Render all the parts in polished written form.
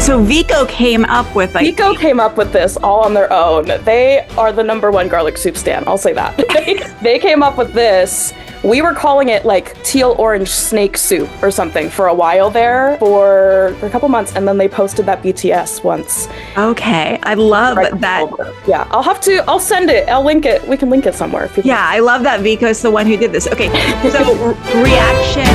So Vico came up with this all on their own. They are the #1 garlic soup stan. I'll say that. They came up with this. We were calling it like teal orange snake soup or something for a while there for a couple months, and then they posted that BTS once. Okay, I love that. Yeah, I'll send it. I'll link it. We can link it somewhere. If you yeah, I love that Vico's the one who did this. Okay, so reaction.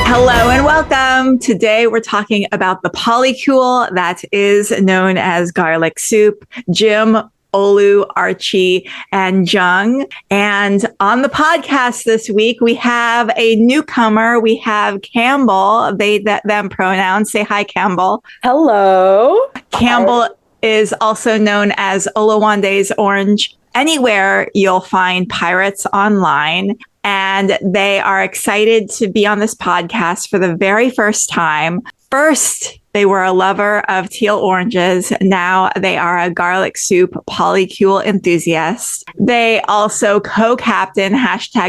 Hello and welcome. Today we're talking about the polycule that is known as garlic soup. Jim, Olu, Archie, and Zheng. And on the podcast this week, we have a newcomer. We have Campbell, they, them pronouns. Say hi, Campbell. Hello. Campbell is also known as Oluwande's Orange. Anywhere you'll find pirates online. And they are excited to be on this podcast for the very first time. First, they were a lover of teal oranges. Now they are a garlic soup polycule enthusiast. They also co-captain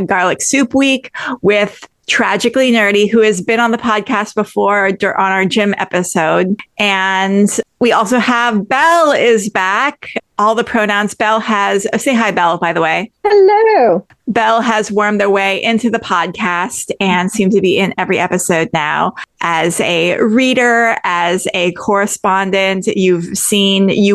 #Garlic Soup Week with Tragically Nerdy, who has been on the podcast before on our gym episode. And we also have Belle is back. All the pronouns. Belle has, say hi, Belle, by the way. Hello. Belle has wormed their way into the podcast and seems to be in every episode now as a reader, as a correspondent. You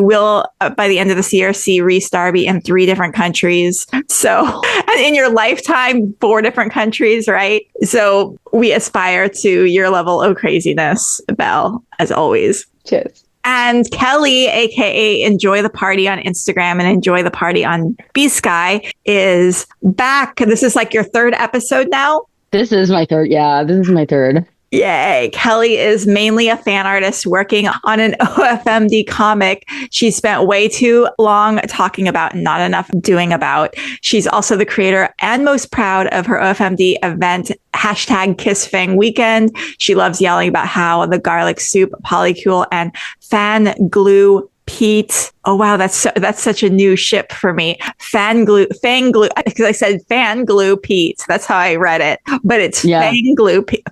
will, by the end of this year, see Reese Darby in 3 different countries. So, and in your lifetime, 4 different countries, right? So we aspire to your level of craziness, Belle, as always. Cheers. And Kelly, aka Enjoy the Party on Instagram and Enjoy the Party on B-Sky, is back. This is like your 3rd episode now? This is my 3rd. Yeah, this is my 3rd. Yay. Kelly is mainly a fan artist working on an OFMD comic she spent way too long talking about and not enough doing about. She's also the creator and most proud of her OFMD event, #KissFang Weekend. She loves yelling about how the garlic soup polycule and fan glue Pete. Oh wow, that's such a new ship for me. Fang glue, because I said fan glue Pete. That's how I read it, but it's fang glue Pete.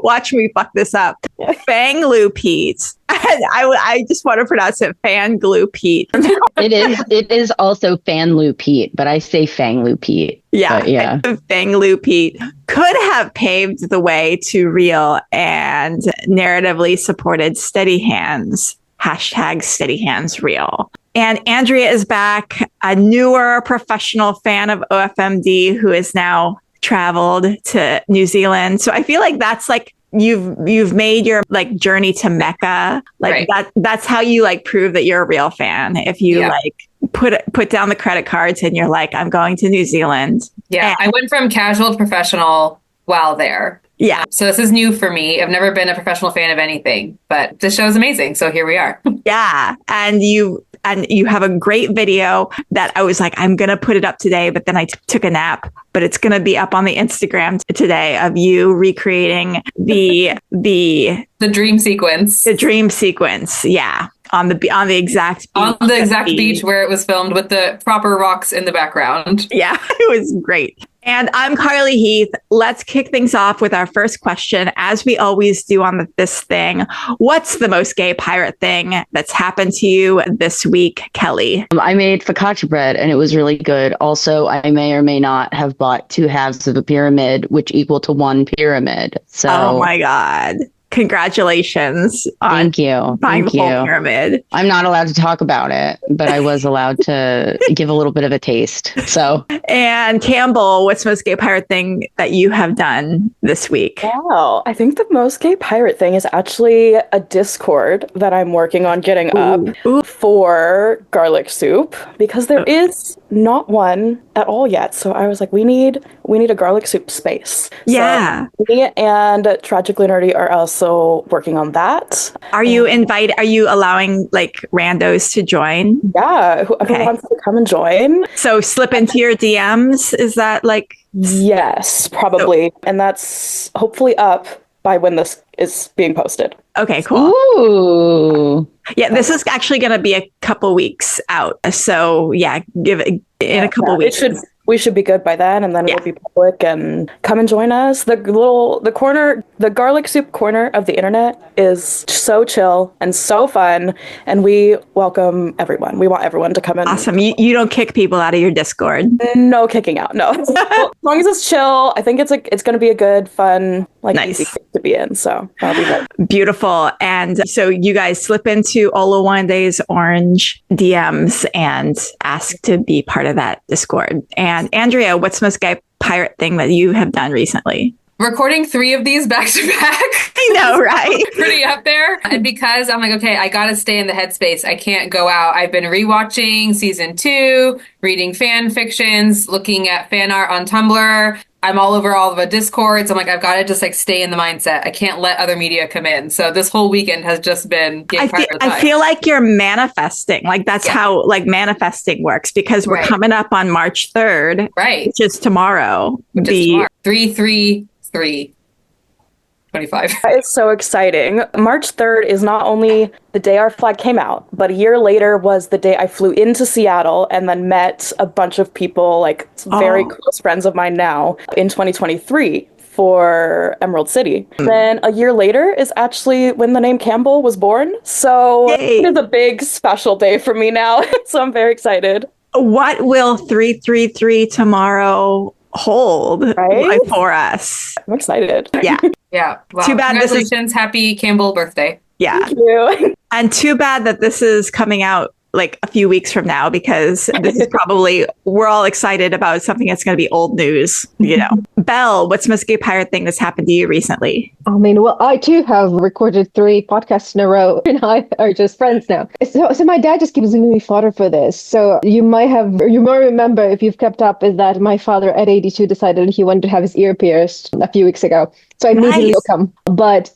Watch me fuck this up. Fang glue Pete. And I just want to pronounce it fan glue Pete. It is also fan glue Pete, but I say fang glue Pete. Yeah. Fang glue Pete could have paved the way to real and narratively supported Steady Hands. #SteadyHandsReal. And Andrea is back, a newer professional fan of OFMD who has now traveled to New Zealand. So I feel like that's like you've made your like journey to Mecca. Like that's how you like prove that you're a real fan. If you like put down the credit cards and you're like, I'm going to New Zealand. Yeah, I went from casual to professional while there. Yeah. So this is new for me. I've never been a professional fan of anything, but this show is amazing. So here we are. Yeah. And you have a great video that I was like, I'm going to put it up today, but then I took a nap, but it's going to be up on the Instagram today of you recreating the dream sequence. The dream sequence. Yeah. On the exact beach where it was filmed with the proper rocks in the background. Yeah, it was great. And I'm Carly Heath. Let's kick things off with our first question, as we always do on this thing. What's the most gay pirate thing that's happened to you this week, Kelly? I made focaccia bread and it was really good. Also, I may or may not have bought 2 halves of a pyramid, which equal to 1 pyramid. So, oh my God. Congratulations on Thank you. buying the whole pyramid. I'm not allowed to talk about it, but I was allowed to give a little bit of a taste. So, and Campbell, what's the most gay pirate thing that you have done this week? Wow, I think the most gay pirate thing is actually a Discord that I'm working on getting up for garlic soup, because there is not one at all yet. So I was like, we need a garlic soup space. Yeah. So me and Tragically Nerdy are also working on that. Are you allowing like randos to join? Yeah, whoever wants to come and join. So slip into your DMs. Is that like? Yes, probably. And that's hopefully up by when this is being posted. Okay, cool. Ooh. Yeah, this is actually going to be a couple weeks out. So yeah, give it in a couple weeks. we should be good by then, and then Yeah. we'll be public, and come and join us. The garlic soup corner of the internet is so chill and so fun, and we welcome everyone. We want everyone to come in. Awesome. You don't kick people out of your Discord. No kicking out, no. As long as it's chill, I think it's going to be a good, fun, Nice. easy place to be in. So that'll be good. Beautiful. And so you guys slip into Oluwande's orange DMs and ask to be part of that Discord. And Andrea, what's the most gay pirate thing that you have done recently? Recording 3 of these back to back. I know, right? Pretty up there. And because I'm like, okay, I gotta stay in the headspace. I can't go out. I've been rewatching season 2, reading fan fictions, looking at fan art on Tumblr. I'm all over all of the Discords. I'm like, I've got to just stay in the mindset. I can't let other media come in. So this whole weekend has just been I feel like you're manifesting. Like that's how manifesting works, because we're coming up on March 3rd. Right. Which is tomorrow. Tomorrow. 3/3/3/25. It's so exciting. March 3rd is not only the day our flag came out, but a year later was the day I flew into Seattle and then met a bunch of people, very close friends of mine now, in 2023 for Emerald City. Then a year later is actually when the name Campbell was born. So it is a big special day for me now. So I'm very excited. What will 333 tomorrow hold for us? I'm excited. Yeah. Yeah. Wow. Too bad Congratulations. Happy Campbell birthday. Yeah. Thank you. And too bad that this is coming out a few weeks from now, because this is probably, we're all excited about something that's going to be old news, Belle, what's the most gay pirate thing that's happened to you recently? I mean, well, I too have recorded 3 podcasts in a row, and I are just friends now. So my dad just keeps giving me fodder for this. So you might remember, if you've kept up, is that my father at 82 decided he wanted to have his ear pierced a few weeks ago. So I immediately welcome. But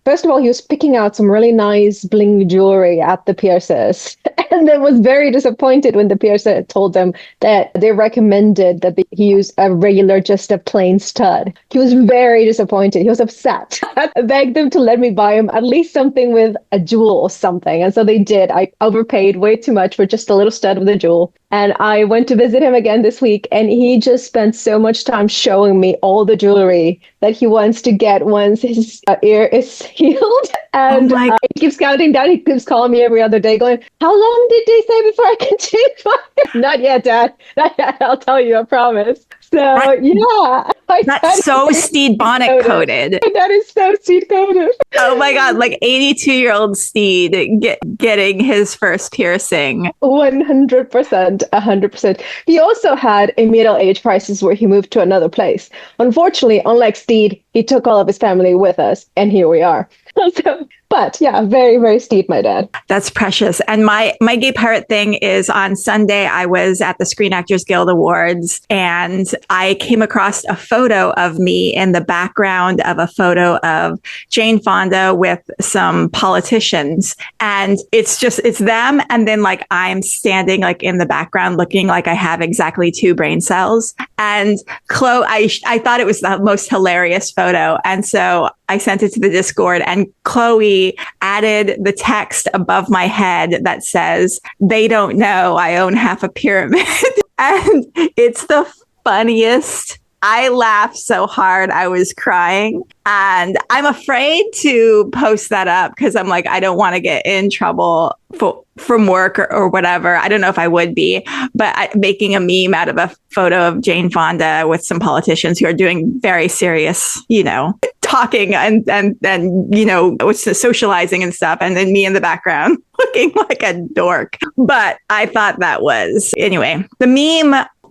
first of all, he was picking out some really nice bling jewelry at the piercers, and then was very disappointed when the piercer told him that they recommended that he use a regular, just a plain stud. He was very disappointed. He was upset. I begged them to let me buy him at least something with a jewel or something. And so they did. I overpaid way too much for just a little stud with a jewel. And I went to visit him again this week, and he just spent so much time showing me all the jewelry that he wants to get once his ear is healed. And he keeps counting down. He keeps calling me every other day going, how long did they say before I can change my ear? Not yet, Dad. Not yet. I'll tell you, I promise. So, yeah. That's so Steed Bonnet coded. That is so Steed coded. Oh my God, 82-year-old Steed getting his first piercing. 100%. 100%. He also had a middle-age crisis where he moved to another place. Unfortunately, unlike Steed, he took all of his family with us, and here we are. But yeah, very, very Steed, my dad. That's precious. And my gay pirate thing is on Sunday, I was at the Screen Actors Guild Awards, and I came across a photo of me in the background of a photo of Jane Fonda with some politicians. And it's them. And then I'm standing in the background looking like I have exactly 2 brain cells. And Chloe, I thought it was the most hilarious photo. And so I sent it to the Discord, and Chloe added the text above my head that says, "They don't know I own half a pyramid." And it's the funniest. I laughed so hard I was crying, and I'm afraid to post that up because I'm I don't want to get in trouble from work or whatever. I don't know if I would be, but making a meme out of a photo of Jane Fonda with some politicians who are doing very serious, talking and socializing and stuff, and then me in the background looking like a dork. But I thought that was, anyway,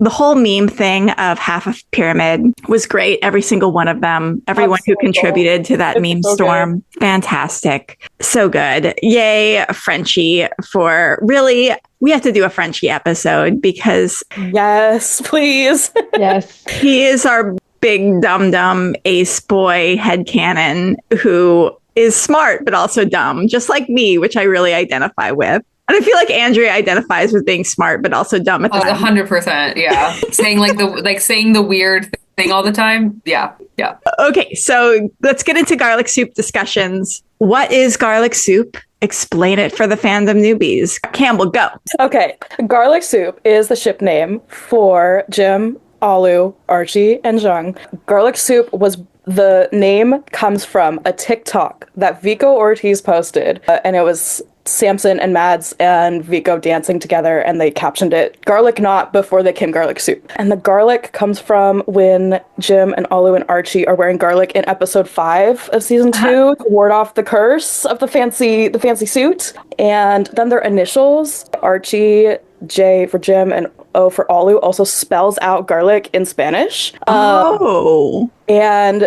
the whole meme thing of half a pyramid was great. Every single one of them, everyone who contributed to that meme storm. Fantastic. So good. Yay, Frenchie, for really, we have to do a Frenchie episode because yes, please. Yes. He is our big dumb ace boy headcanon who is smart but also dumb, just like me, which I really identify with. And I feel like Andrea identifies with being smart, but also dumb at the time. 100%. Yeah. saying saying the weird thing all the time. Yeah. Yeah. Okay. So let's get into garlic soup discussions. What is garlic soup? explain it for the fandom newbies. Campbell, go. Okay, garlic soup is the ship name for Jim, Olu, Archie, and Zheng. Garlic soup was the name comes from a TikTok that Vico Ortiz posted, and it was Samson and Mads and Vico dancing together, and they captioned it garlic knot before they came garlic soup. And the garlic comes from when Jim and Olu and Archie are wearing garlic in episode 5 of season 2 to ward off the curse of the fancy suit. And then their initials, Archie, J for Jim, and O for Olu, also spells out garlic in Spanish. And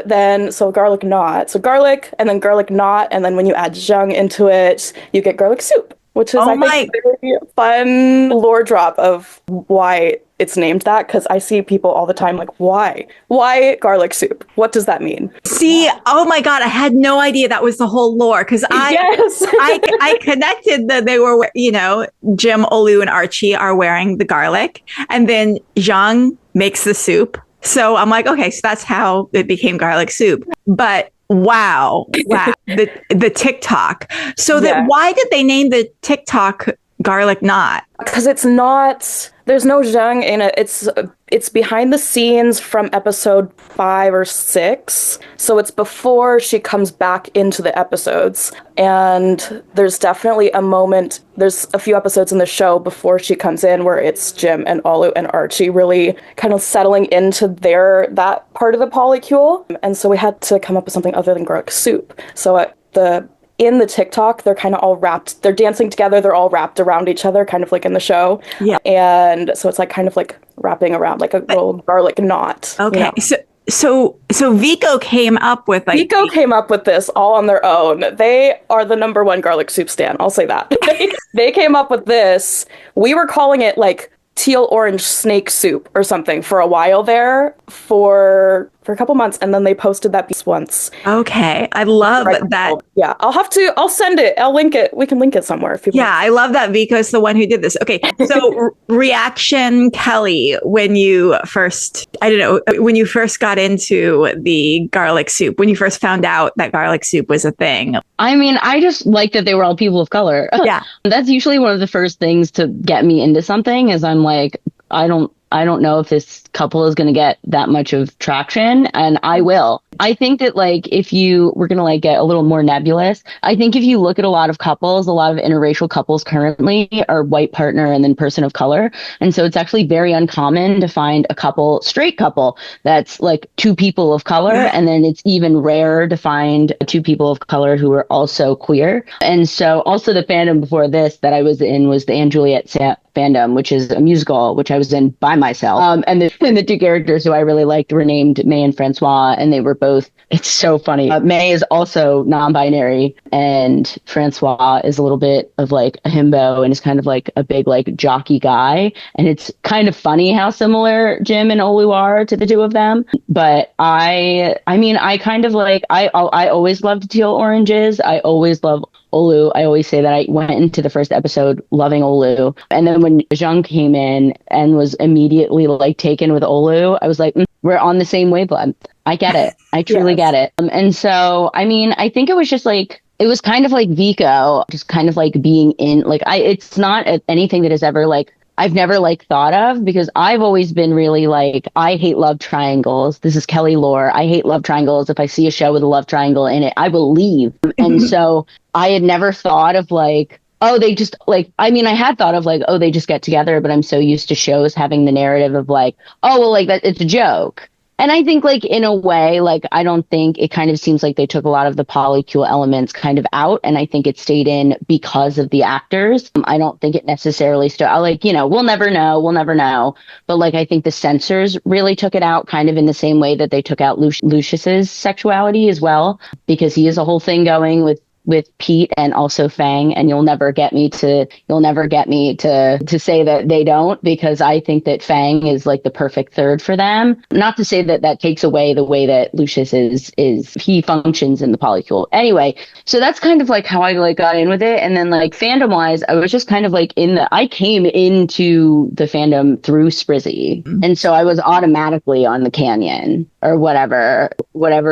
then, so garlic knot. So garlic, and then garlic knot, and then when you add Zheng into it, you get garlic soup, which is, I think, a very fun lore drop of why it's named that, because I see people all the time like, why? Why garlic soup? What does that mean? See, oh my God, I had no idea that was the whole lore, because I connected that they were, Jim, Olu, and Archie are wearing the garlic, and then Zheng makes the soup. So I'm like, okay, so that's how it became garlic soup. But wow, the TikTok. So why did they name the TikTok garlic knot? Because it's not, there's no Zheng in it. It's behind the scenes from episode 5 or 6. So it's before she comes back into the episodes. And there's definitely a moment, there's a few episodes in the show before she comes in where it's Jim and Olu and Archie really kind of settling into that part of the polycule. And so we had to come up with something other than garlic soup. So in the TikTok, they're kind of all wrapped. They're dancing together. They're all wrapped around each other, kind of like in the show. Yeah. And so it's like kind of like wrapping around like a little garlic knot. Okay. So Vico came up with this all on their own. They are the number one garlic soup stan. I'll say that. They came up with this. We were calling it like teal orange snake soup or something for a while there for a couple months, and then they posted that piece once. Okay, I love that. Yeah, I'll send it. I'll link it. We can link it somewhere if you want. I love that Vico's the one who did this. Okay, so reaction, Kelly, when you first got into the garlic soup, when you first found out that garlic soup was a thing. I mean, I just like that they were all people of color. Yeah. That's usually one of the first things to get me into something is I'm like, I don't know if this couple is going to get that much of traction, and I will. I think that like we're going to like get a little more nebulous. I think if you look at a lot of interracial couples currently are white partner and then person of color. And so it's actually very uncommon to find a straight couple that's like two people of color. And then it's even rarer to find two people of color who are also queer. And so also the fandom before this that I was in was the Anne Juliet fandom, which is a musical, which I was in by myself. And the two characters who I really liked were named May and Francois, and they were both, it's so funny. May is also non-binary, and Francois is a little bit of like a himbo and is kind of like a big like jockey guy. And it's kind of funny how similar Jim and Olu are to the two of them. But I kind of like, I always loved teal oranges. I always love Olu. I always say that I went into the first episode loving Olu. And then when Zheng came in and was immediately like taken with Olu, I was like, we're on the same wavelength. I get it. I truly get it. And so, I mean, I think it was just like, it was kind of like Vico, just kind of like being in, like, it's not anything that is ever like, I've never like thought of, because I've always been really like, I hate love triangles. This is Kelly lore. I hate love triangles. If I see a show with a love triangle in it, I will leave. And so I had never thought of like, oh, they just like, I mean, I had thought of like, oh, they just get together, but I'm so used to shows having the narrative of like, oh, well, like that, it's a joke. And I think like in a way, like, I don't think it kind of seems like they took a lot of the polycule elements kind of out. And I think it stayed in because of the actors. I don't think it necessarily like, we'll never know. But like, I think the censors really took it out kind of in the same way that they took out Lucius's sexuality as well, because he has a whole thing going with Pete and also Fang, and you'll never get me to say that they don't, because I think that Fang is like the perfect third for them. Not to say that takes away the way that Lucius is he functions in the polycule. Anyway, so that's kind of like how I like got in with it. And then like fandom wise, I was just kind of like I came into the fandom through Sprizzy. And so I was automatically on the Canyon or whatever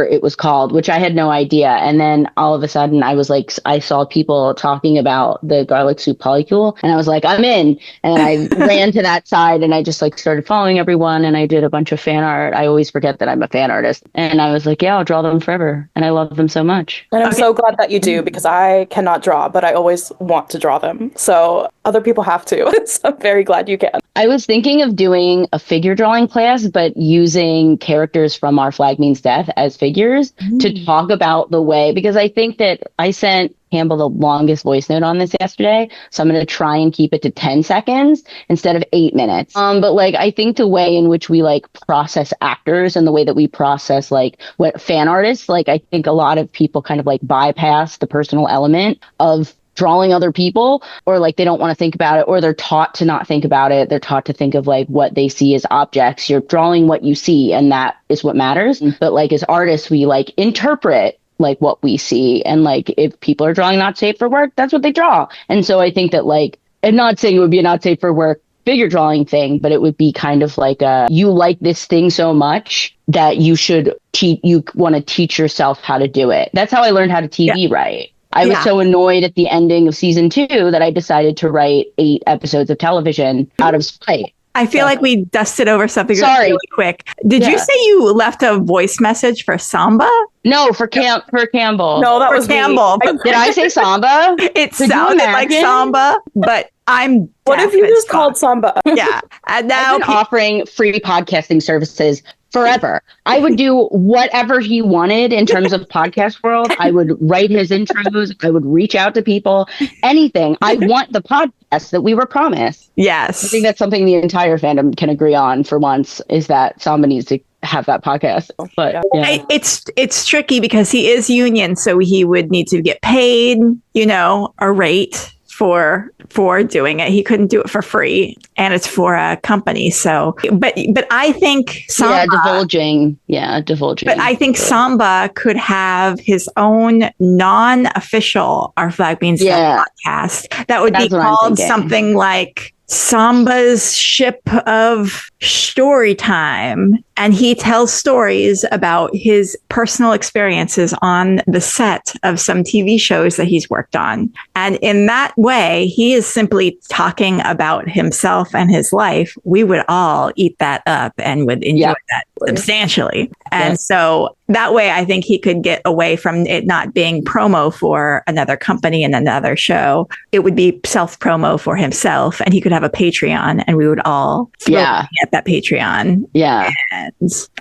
it was called, which I had no idea. And then all of a sudden I I saw people talking about the garlic soup polycule, and I was like, I'm in. And then I ran to that side and I just like started following everyone, and I did a bunch of fan art. I always forget that I'm a fan artist. And I was like, yeah, I'll draw them forever. And I love them so much. And I'm so glad that you do, because I cannot draw, but I always want to draw them. So other people have to. So I'm very glad you can. I was thinking of doing a figure drawing class, but using characters from Our Flag Means Death as figures to talk about the way, because I think that I sent Campbell the longest voice note on this yesterday. So I'm going to try and keep it to 10 seconds instead of 8 minutes. But like, I think the way in which we like process actors and the way that we process like what fan artists, like I think a lot of people kind of like bypass the personal element of drawing other people, or like they don't want to think about it, or they're taught to not think about it. They're taught to think of like what they see as objects. You're drawing what you see, and that is what matters. But like as artists, we like interpret like what we see, and like if people are drawing not safe for work, that's what they draw. And so I think that like, I'm not saying it would be a not safe for work figure drawing thing, but it would be kind of like you like this thing so much that you should you want to teach yourself how to do it. That's how I learned how to TV write. I was so annoyed at the ending of season 2 that I decided to write 8 episodes of television out of spite. I feel like we dusted over something really quick. Did you say you left a voice message for Samba? No, for Campbell. No, that was Campbell. Did I say Samba? It sounded like Samba, but I'm What if you just called Samba? Yeah. And now I've been offering free podcasting services forever. I would do whatever he wanted in terms of podcast world. I would write his intros. I would reach out to people, anything. I want the podcast that we were promised. Yes. I think that's something the entire fandom can agree on for once, is that Samba needs to have that podcast. But yeah. It's tricky because he is union, so he would need to get paid, a rate for doing it. He couldn't do it for free, and it's for a company. So, but I think Samba, divulging. But I think Samba could have his own non-official Our Flag Means Death podcast that would be called something like Samba's Ship of Story Time, and he tells stories about his personal experiences on the set of some TV shows that he's worked on. And in that way, he is simply talking about himself and his life. We would all eat that up and would enjoy that substantially. And so that way, I think he could get away from it not being promo for another company and another show. It would be self-promo for himself, and he could have a Patreon, and we would all throw money at that Patreon. Yeah. And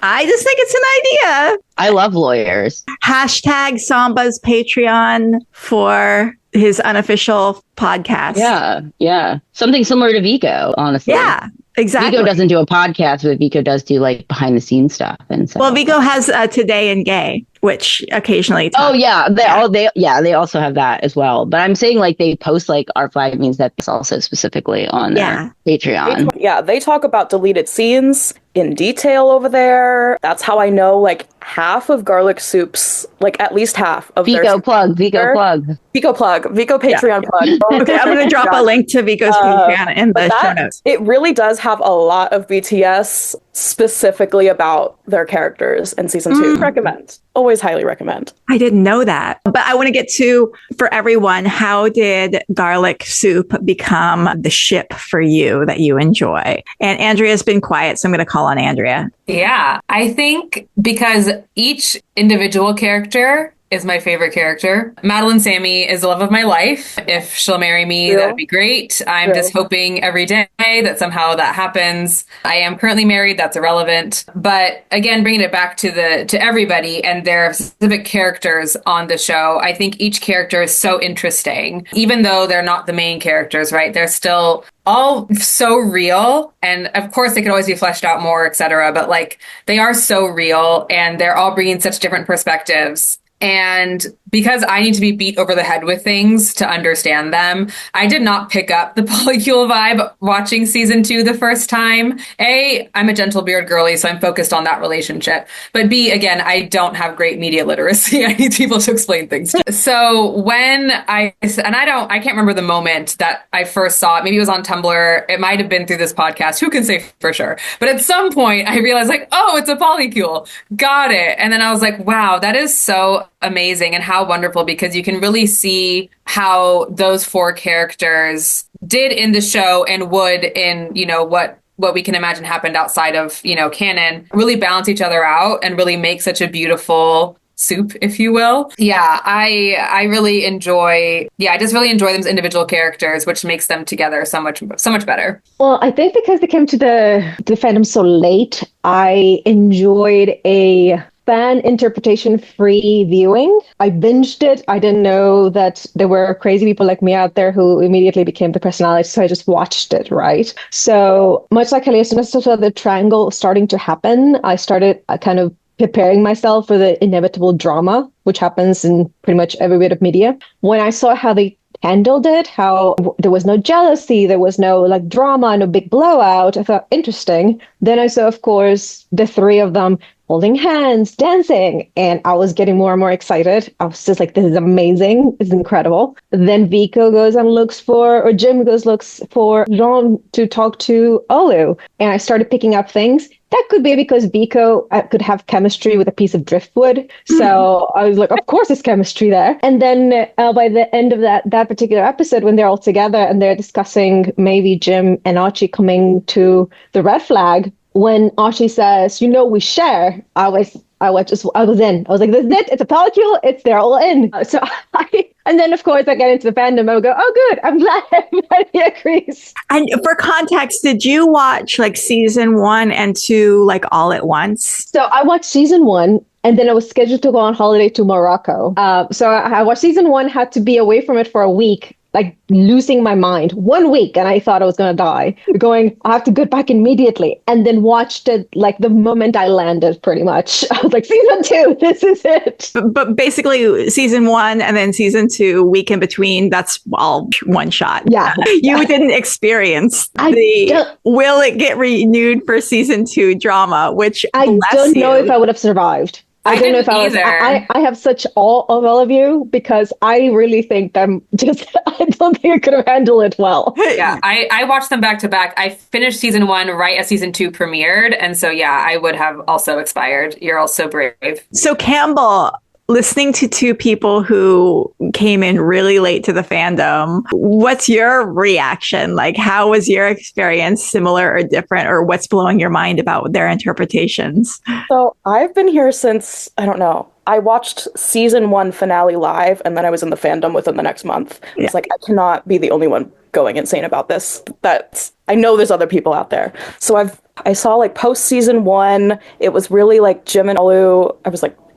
I just think it's an idea. I love lawyers. Hashtag Samba's Patreon for his unofficial podcast. Yeah. Something similar to Vico, honestly. Yeah. Exactly. Vico doesn't do a podcast, but Vico does do like behind the scenes stuff. And so. Well, Vico has Today in Gay, which occasionally. They also have that as well. But I'm saying like they post like Our Flag Means Death also specifically on their Patreon. They talk about deleted scenes in detail over there. That's how I know like half of Garlic Soup's, like at least half of Vico plug. Vico Patreon plug. Okay, I'm going to drop a link to Vico's Patreon in the show notes. It really does have a lot of BTS specifically about their characters in season 2. Recommend. Always highly recommend. I didn't know that. But I want to get to, for everyone, how did Garlic Soup become the ship for you that you enjoy? And Andrea's been quiet, so I'm going to call on Andrea. Yeah, I think because each individual character is my favorite character. Madeleine Sami is the love of my life. If she'll marry me, that'd be great. I'm just hoping every day that somehow that happens. I am currently married. That's irrelevant. But again, bringing it back to everybody and their specific characters on the show, I think each character is so interesting. Even though they're not the main characters, right? They're still all so real. And of course, they could always be fleshed out more, etc. But like, they are so real, and they're all bringing such different perspectives. And because I need to be beat over the head with things to understand them, I did not pick up the polycule vibe watching season 2 the first time. A, I'm a gentle beard girly, so I'm focused on that relationship. But B, again, I don't have great media literacy. I need people to explain things to me. So when I can't remember the moment that I first saw it. Maybe it was on Tumblr. It might have been through this podcast. Who can say for sure? But at some point I realized like, oh, it's a polycule. Got it. And then I was like, wow, that is so amazing and how wonderful, because you can really see how those four characters did in the show and would in, what we can imagine happened outside of, canon, really balance each other out and really make such a beautiful soup, if you will. Yeah, I really enjoy, I just really enjoy them as individual characters, which makes them together so much better. Well, I think because they came to the fandom so late, I enjoyed a fan interpretation free viewing. I binged it. I didn't know that there were crazy people like me out there who immediately became the personality. So I just watched it, right? So much like Kelly, as soon as I saw the triangle starting to happen, I started kind of preparing myself for the inevitable drama, which happens in pretty much every bit of media. When I saw how they handled it, how there was no jealousy, there was no like drama, no big blowout, I thought interesting. Then I saw, of course, the three of them holding hands, dancing, and I was getting more and more excited. I was just like, this is amazing. It's incredible. Then Vico goes and looks for Zheng to talk to Olu. And I started picking up things. That could be because Vico could have chemistry with a piece of driftwood. So I was like, of course there's chemistry there. And then by the end of that particular episode, when they're all together and they're discussing maybe Jim and Archie coming to the red flag, when Archie says, we share, I was in. I was like, this is it. It's a polycule. They're all in. And then, of course, I get into the fandom. I would go, oh, good. I'm glad everybody agrees. And for context, did you watch like season 1 and 2 like all at once? So I watched season 1. And then I was scheduled to go on holiday to Morocco. So I watched season 1, had to be away from it for a week, like losing my mind. 1 week, and I thought I was going to die. I have to get back immediately. And then watched it like the moment I landed, pretty much. I was like, season 2, this is it. But basically, season 1 and then season 2, week in between, that's all one shot. Yeah. You didn't experience will it get renewed for season 2 drama, which I don't know if I would have survived. I don't know if I have such awe of all of you, because I really think I don't think I could have handled it well. Yeah, I watched them back to back. I finished season 1 right as season 2 premiered. And so, I would have also expired. You're all so brave. So Campbell, listening to two people who came in really late to the fandom, what's your reaction? Like, how was your experience, similar or different, or what's blowing your mind about their interpretations? So I've been here since, I don't know, I watched season 1 finale live, and then I was in the fandom within the next month. Yeah. It's like, I cannot be the only one going insane about this. I know there's other people out there. So I saw like post season 1, it was really like Jim and Olu.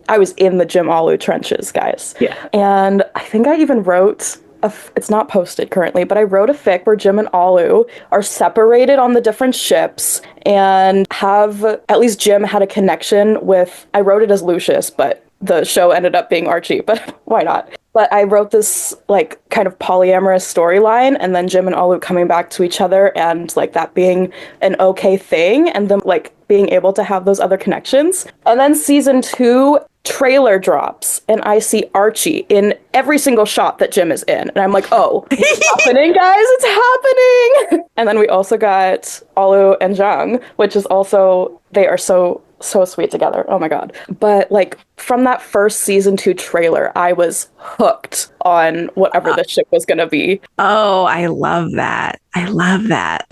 I was in the Jim Olu trenches, guys. Yeah. And I think I even wrote, it's not posted currently, but I wrote a fic where Jim and Olu are separated on the different ships and have, at least Jim had a connection with, I wrote it as Lucius, but the show ended up being Archie, but why not? But I wrote this like kind of polyamorous storyline, and then Jim and Olu coming back to each other and like that being an okay thing, and them like being able to have those other connections. And then season 2 trailer drops, and I see Archie in every single shot that Jim is in. And I'm like, oh, it's happening, guys, it's happening. And then we also got Olu and Zheng, which is also, they are so sweet together. Oh my God. But like from that first season 2 trailer, I was hooked on whatever the ship was going to be. Oh, I love that.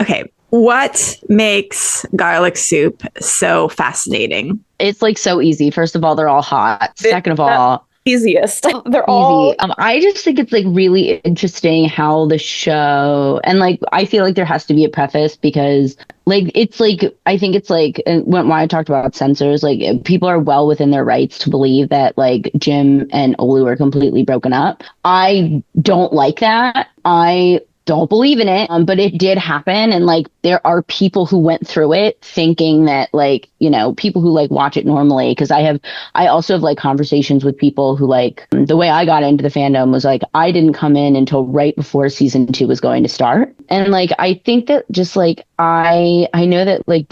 Okay. What makes garlic soup so fascinating? It's like so easy. First of all, they're all hot. Second of all, easiest. They're easy. all. I just think it's like really interesting how the show, and like I feel like there has to be a preface, because like it's like I think it's like when I talked about censors, like people are well within their rights to believe that like Jim and Olu are completely broken up. I don't like that. I don't believe in it, but it did happen, and like there are people who went through it thinking that like, you know, people who like watch it normally, because I also have like conversations with people who like, the way I got into the fandom was like I didn't come in until right before season 2 was going to start, and like I think that just like I know that like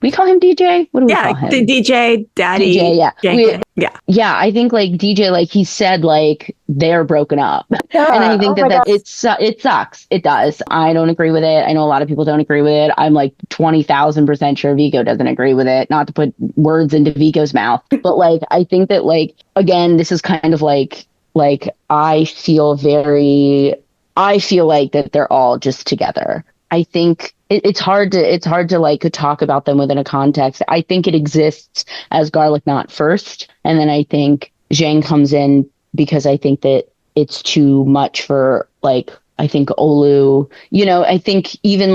We call him DJ? What do we Yeah, call him? the DJ, Daddy, DJ, yeah. Jenkins. Yeah. Yeah, I think like DJ, like he said, like they're broken up. Yeah, And I think oh my God. it sucks. It does. I don't agree with it. I know a lot of people don't agree with it. I'm like 20,000% sure Vico doesn't agree with it. Not to put words into Vico's mouth, but like I think that like again, this is kind of like I feel like that they're all just together. I think it's hard to like talk about them within a context. I think it exists as garlic knot first, and then I think Zheng comes in because I think that it's too much for like I think Olu, I think even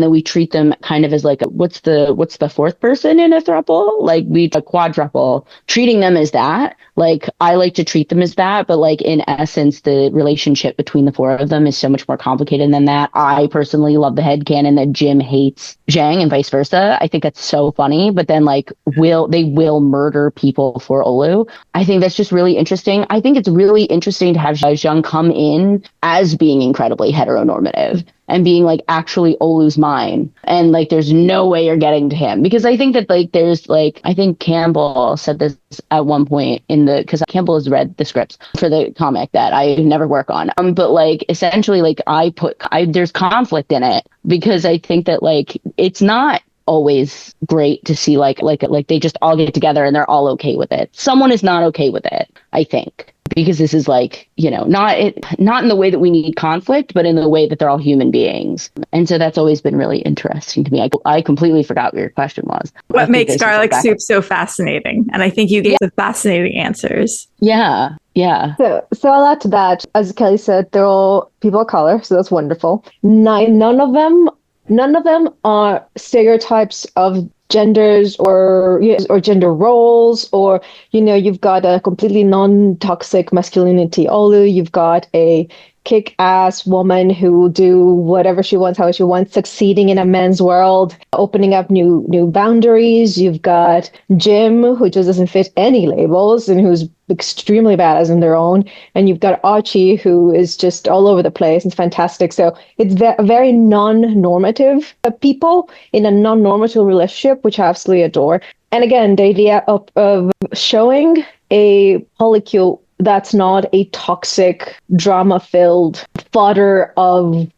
though we treat them kind of as like what's the fourth person in a throuple, like a quadruple, treating them as that, like I like to treat them as that, but like in essence the relationship between the four of them is so much more complicated than that. I personally love the headcanon that Jim hates Zheng and vice versa. I think that's so funny, but then like they will murder people for Olu. I think that's just really interesting. I think it's really interesting to have Zheng come in as being incredibly heteronormative and being like actually Olu's mine, and like there's no way you're getting to him, because I think that like there's like I think Campbell said this at one point because Campbell has read the scripts for the comic that I never work on, but like essentially like there's conflict in it, because I think that like it's not always great to see like they just all get together and they're all okay with it. Someone is not okay with it, I think, because this is like, not in the way that we need conflict, but in the way that they're all human beings. And so that's always been really interesting to me. I completely forgot what your question was. What makes garlic soup so fascinating? And I think you gave the fascinating answers. Yeah. Yeah. So I'll add to that. As Kelly said, they're all people of color, so that's wonderful. None of them are stereotypes of genders or gender roles, or you've got a completely non-toxic masculinity Olu, you've got a kick-ass woman who will do whatever she wants, how she wants, succeeding in a men's world, opening up new boundaries. You've got Jim, who just doesn't fit any labels and who's extremely badass in their own, and you've got Archie, who is just all over the place and fantastic. So it's very non-normative people in a non-normative relationship, which I absolutely adore. And again, the idea of showing a polycule that's not a toxic, drama-filled fodder of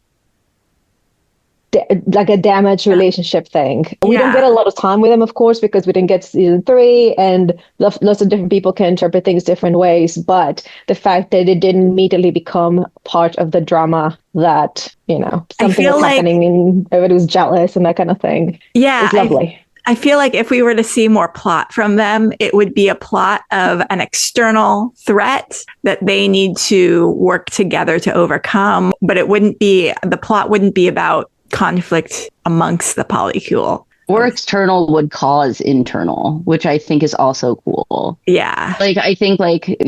like a damaged relationship thing. We don't get a lot of time with them, of course, because we didn't get season 3, and lots of different people can interpret things different ways. But the fact that it didn't immediately become part of the drama that, something was happening and everybody was jealous and that kind of thing. Yeah. It's lovely. I feel like if we were to see more plot from them, it would be a plot of an external threat that they need to work together to overcome. But the plot wouldn't be about conflict amongst the polycule. Or external would cause internal, which I think is also cool. Yeah. Like, I think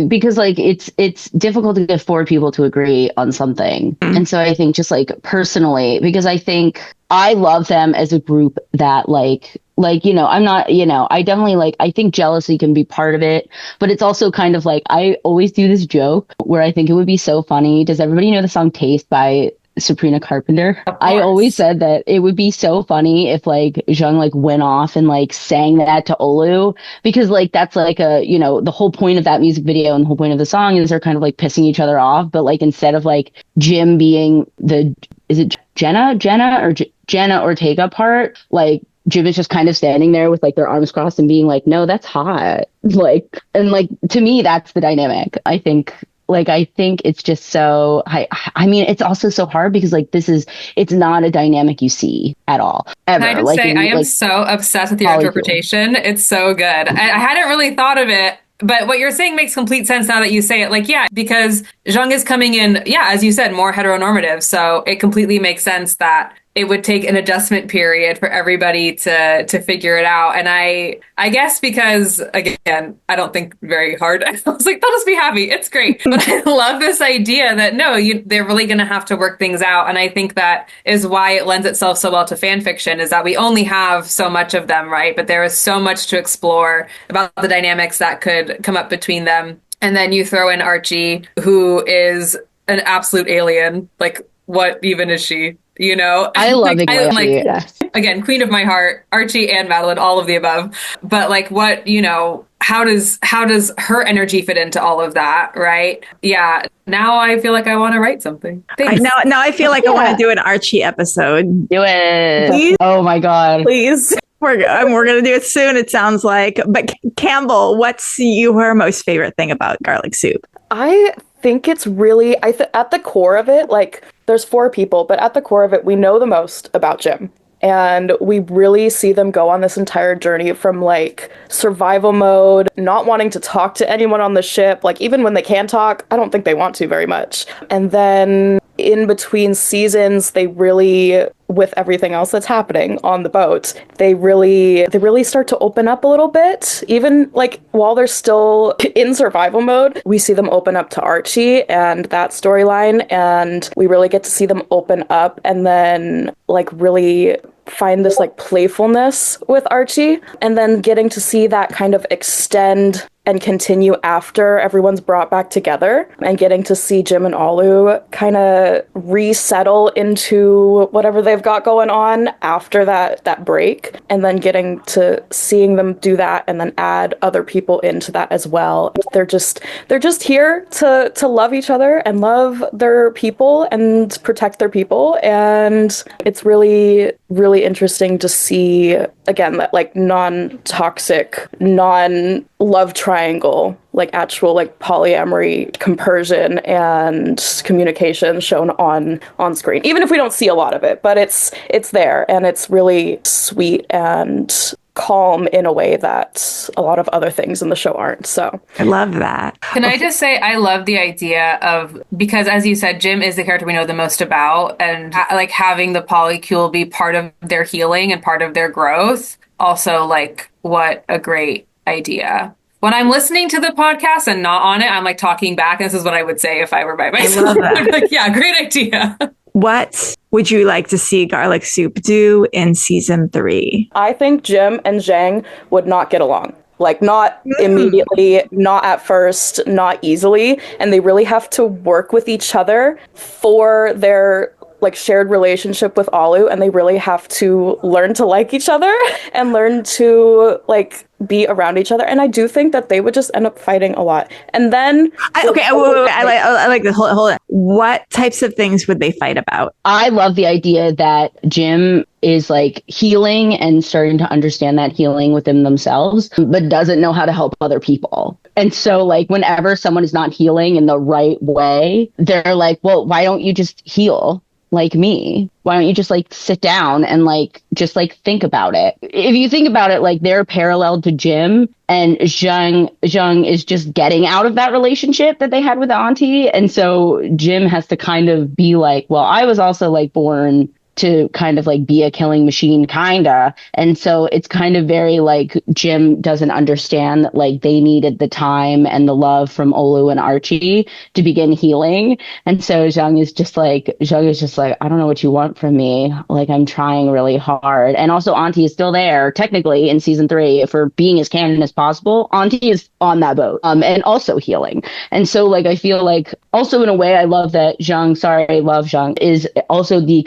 because it's difficult to get 4 people to agree on something. Mm-hmm. And so I think just like personally, because I think I love them as a group that I'm not, I definitely I think jealousy can be part of it, but it's also kind of like, I always do this joke where I think it would be so funny. Does everybody know the song Taste by Sabrina Carpenter? I always said that it would be so funny if Zheng went off and sang that to Olu, because that's the whole point of that music video and the whole point of the song is they're kind of pissing each other off, but instead of Jim being is it Jenna Ortega part, Jim is just kind of standing there with their arms crossed and being no, that's hot. To me, that's the dynamic. I think it's just so, I mean, it's also so hard because it's not a dynamic you see at all, ever. Can I just say, I am so obsessed with your interpretation. It's so good. I hadn't really thought of it, but what you're saying makes complete sense now that you say it. Because Zheng is coming in, as you said, more heteronormative. So it completely makes sense that it would take an adjustment period for everybody to figure it out. And I guess because, again, I don't think very hard. I was like, they'll just be happy. It's great. But I love this idea that, they're really going to have to work things out. And I think that is why it lends itself so well to fan fiction, is that we only have so much of them, right? But there is so much to explore about the dynamics that could come up between them. And then you throw in Archie, who is an absolute alien. What even is she? you know? I love like, Archie. Yes. Again, queen of my heart, Archie and Madeline, all of the above. But like what, you know, how does her energy fit into all of that, right? Yeah. Now I feel like I want to write something. Thanks. Now I feel like I want to do an Archie episode. Do it. Please? Oh my God. Please. We're going to do it soon, it sounds like. But Campbell, what's your most favorite thing about garlic soup? I think it's really, at the core of it, like, there's 4 people, but at the core of it, we know the most about Jim. And we really see them go on this entire journey from like survival mode, not wanting to talk to anyone on the ship. Like even when they can talk, I don't think they want to very much. And then in between seasons, they really, with everything else that's happening on the boat, they really start to open up a little bit. Even like while they're still in survival mode, we see them open up to Archie and that storyline, and we really get to see them open up and then like really find this like playfulness with Archie, and then getting to see that kind of extend and continue after everyone's brought back together, and getting to see Jim and Olu kind of resettle into whatever they've got going on after that break, and then getting to seeing them do that and then add other people into that as well. They're just here to love each other and love their people and protect their people, and it's really interesting to see again that like non-toxic, non-love triangle, like actual like polyamory compersion and communication shown on screen, even if we don't see a lot of it, but it's there, and it's really sweet and calm in a way that a lot of other things in the show aren't. So I love that. Can I just say, I love the idea of, because as you said, Jim is the character we know the most about, and like having the polycule be part of their healing and part of their growth. Also, like, what a great idea. When I'm listening to the podcast and not on it, I'm like talking back. And this is what I would say if I were by myself. I love that. I'm like, yeah, great idea. What would you like to see garlic soup do in season 3? I think Jim and Zheng would not get along. Like, not immediately, not at first, not easily. And they really have to work with each other for their like shared relationship with Olu, and they really have to learn to like each other and learn to like be around each other. And I do think that they would just end up fighting a lot. And then I like this. Hold on. What types of things would they fight about? I love the idea that Jim is like healing and starting to understand that healing within themselves, but doesn't know how to help other people. And so like whenever someone is not healing in the right way, they're like, well, why don't you just heal like me? Why don't you just like sit down and like just like think about it? If you think about it, like they're parallel to Jim, and Zheng is just getting out of that relationship that they had with Auntie. And so Jim has to kind of be like, well, I was also like born to kind of like be a killing machine, kinda. And so it's kind of very like Jim doesn't understand that like they needed the time and the love from Olu and Archie to begin healing. And so Zheng is just like, I don't know what you want from me. Like, I'm trying really hard. And also Auntie is still there, technically, in season 3, if we're being as canon as possible. Auntie is on that boat, and also healing. And so like, I feel like also in a way, I love that Zheng is also the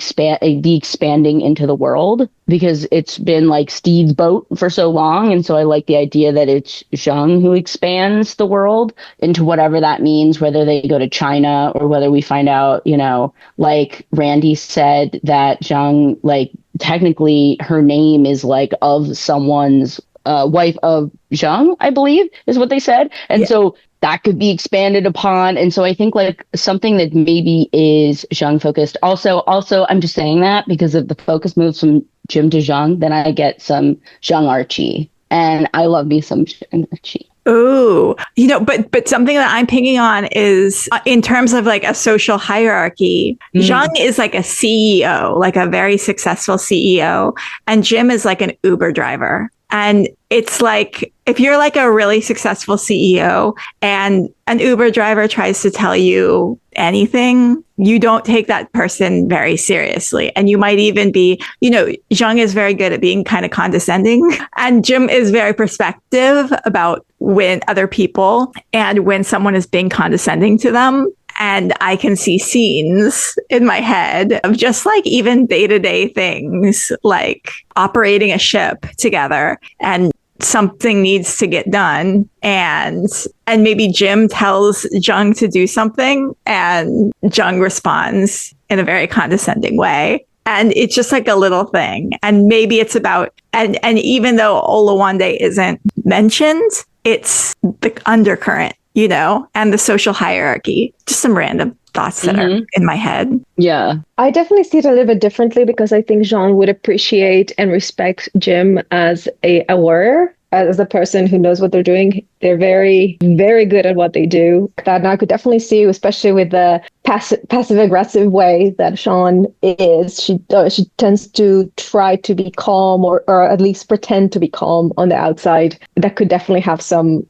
expanding into the world, because it's been like Steed's boat for so long. And so I like the idea that it's Zheng who expands the world into whatever that means, whether they go to China or whether we find out, you know, like Randy said, that Zheng, like technically her name is like of someone's wife of Zheng, I believe is what they said. And so that could be expanded upon. And so I think like something that maybe is Zheng focused. Also, I'm just saying that because if the focus moves from Jim to Zheng, then I get some Zheng Archie. And I love me some Zheng Archie. Ooh, you know, but something that I'm picking on is in terms of like a social hierarchy, Zheng is like a CEO, like a very successful CEO, and Jim is like an Uber driver. And it's like, if you're like a really successful CEO and an Uber driver tries to tell you anything, you don't take that person very seriously. And you might even be, you know, Zheng is very good at being kind of condescending, and Jim is very perspective about when other people and when someone is being condescending to them. And I can see scenes in my head of just like even day-to-day things, like operating a ship together and something needs to get done. And maybe Jim tells Zheng to do something and Zheng responds in a very condescending way. And it's just like a little thing. And maybe it's about, and even though Oluwande isn't mentioned, it's the undercurrent, you know, and the social hierarchy. Just some random thoughts that are in my head. Yeah. I definitely see it a little bit differently because I think Zheng would appreciate and respect Jim as a warrior, as a person who knows what they're doing. They're very, very good at what they do. That I could definitely see, especially with the passive-aggressive way that Sean is. She tends to try to be calm or at least pretend to be calm on the outside. That could definitely have some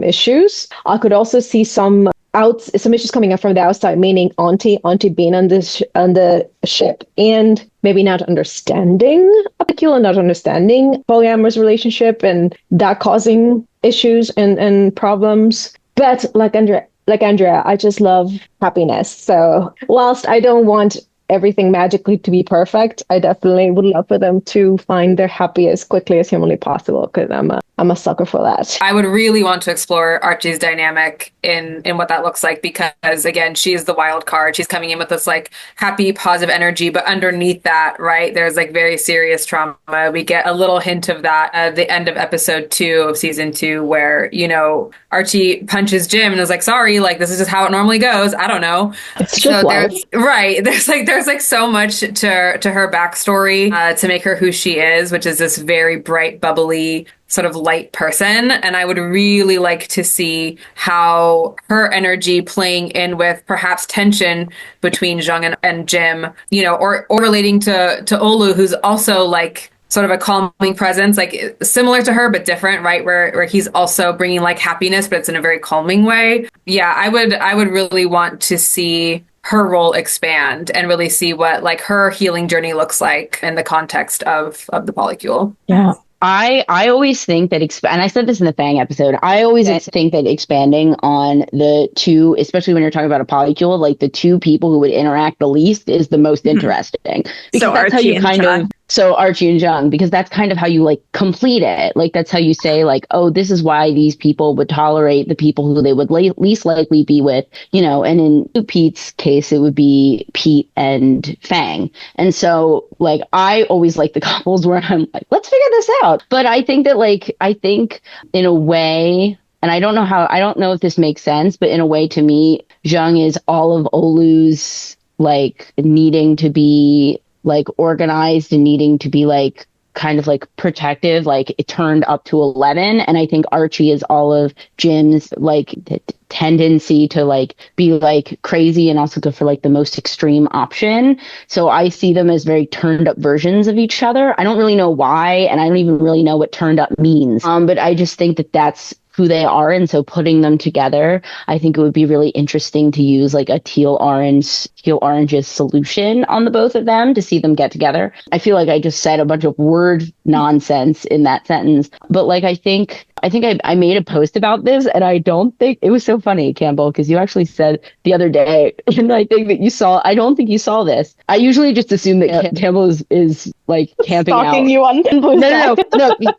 issues. I could also see some issues coming up from the outside, meaning Auntie being on the ship and maybe not understanding polycule, not understanding polyamorous relationship, and that causing issues and problems. But like Andrea, I just love happiness. So whilst I don't want everything magically to be perfect, I definitely would love for them to find their happy as quickly as humanly possible, because I'm a sucker for that. I would really want to explore Archie's dynamic in what that looks like, because again, she's the wild card. She's coming in with this like happy, positive energy, but underneath that, right, there's like very serious trauma. We get a little hint of that at the end of episode 2 of season 2, where, you know, Archie punches Jim and is like, sorry, like this is just how it normally goes. I don't know. It's just There's like so much to her backstory to make her who she is, which is this very bright, bubbly, sort of light person. And I would really like to see how her energy playing in with perhaps tension between Zheng and Jim, you know, or relating to Olu, who's also like sort of a calming presence, like similar to her, but different, right? Where he's also bringing like happiness, but it's in a very calming way. Yeah, I would really want to see her role expand and really see what like her healing journey looks like in the context of the polycule. Yeah. I always think that, and I said this in the Fang episode, I always think that expanding on the two, especially when you're talking about a polycule, like the two people who would interact the least is the most interesting. Because so that's Archie how you kind of, so Archie and Zheng, because that's kind of how you like complete it. Like that's how you say like, oh, this is why these people would tolerate the people who they would least likely be with, you know, and in Pete's case, it would be Pete and Fang. And so like, I always like the couples where I'm like, let's figure this out. But I think that like, in a way, and I don't know if this makes sense, but in a way to me, Zheng is all of Olu's like needing to be like organized and needing to be like kind of like protective, like it turned up to 11. And I think Archie is all of Jim's like tendency to like be like crazy and also go for like the most extreme option. So I see them as very turned up versions of each other. I don't really know why, and I don't even really know what turned up means. But I just think that that's who they are. And so putting them together, I think it would be really interesting to use like a teal orange's solution on the both of them to see them get together. I feel like I just said a bunch of word nonsense in that sentence, but like I think I made a post about this, and I don't think it was so funny, Campbell, because you actually said the other day, and I don't think you saw this. I usually just assume that Campbell is like camping stalking out. You on Blue Sky.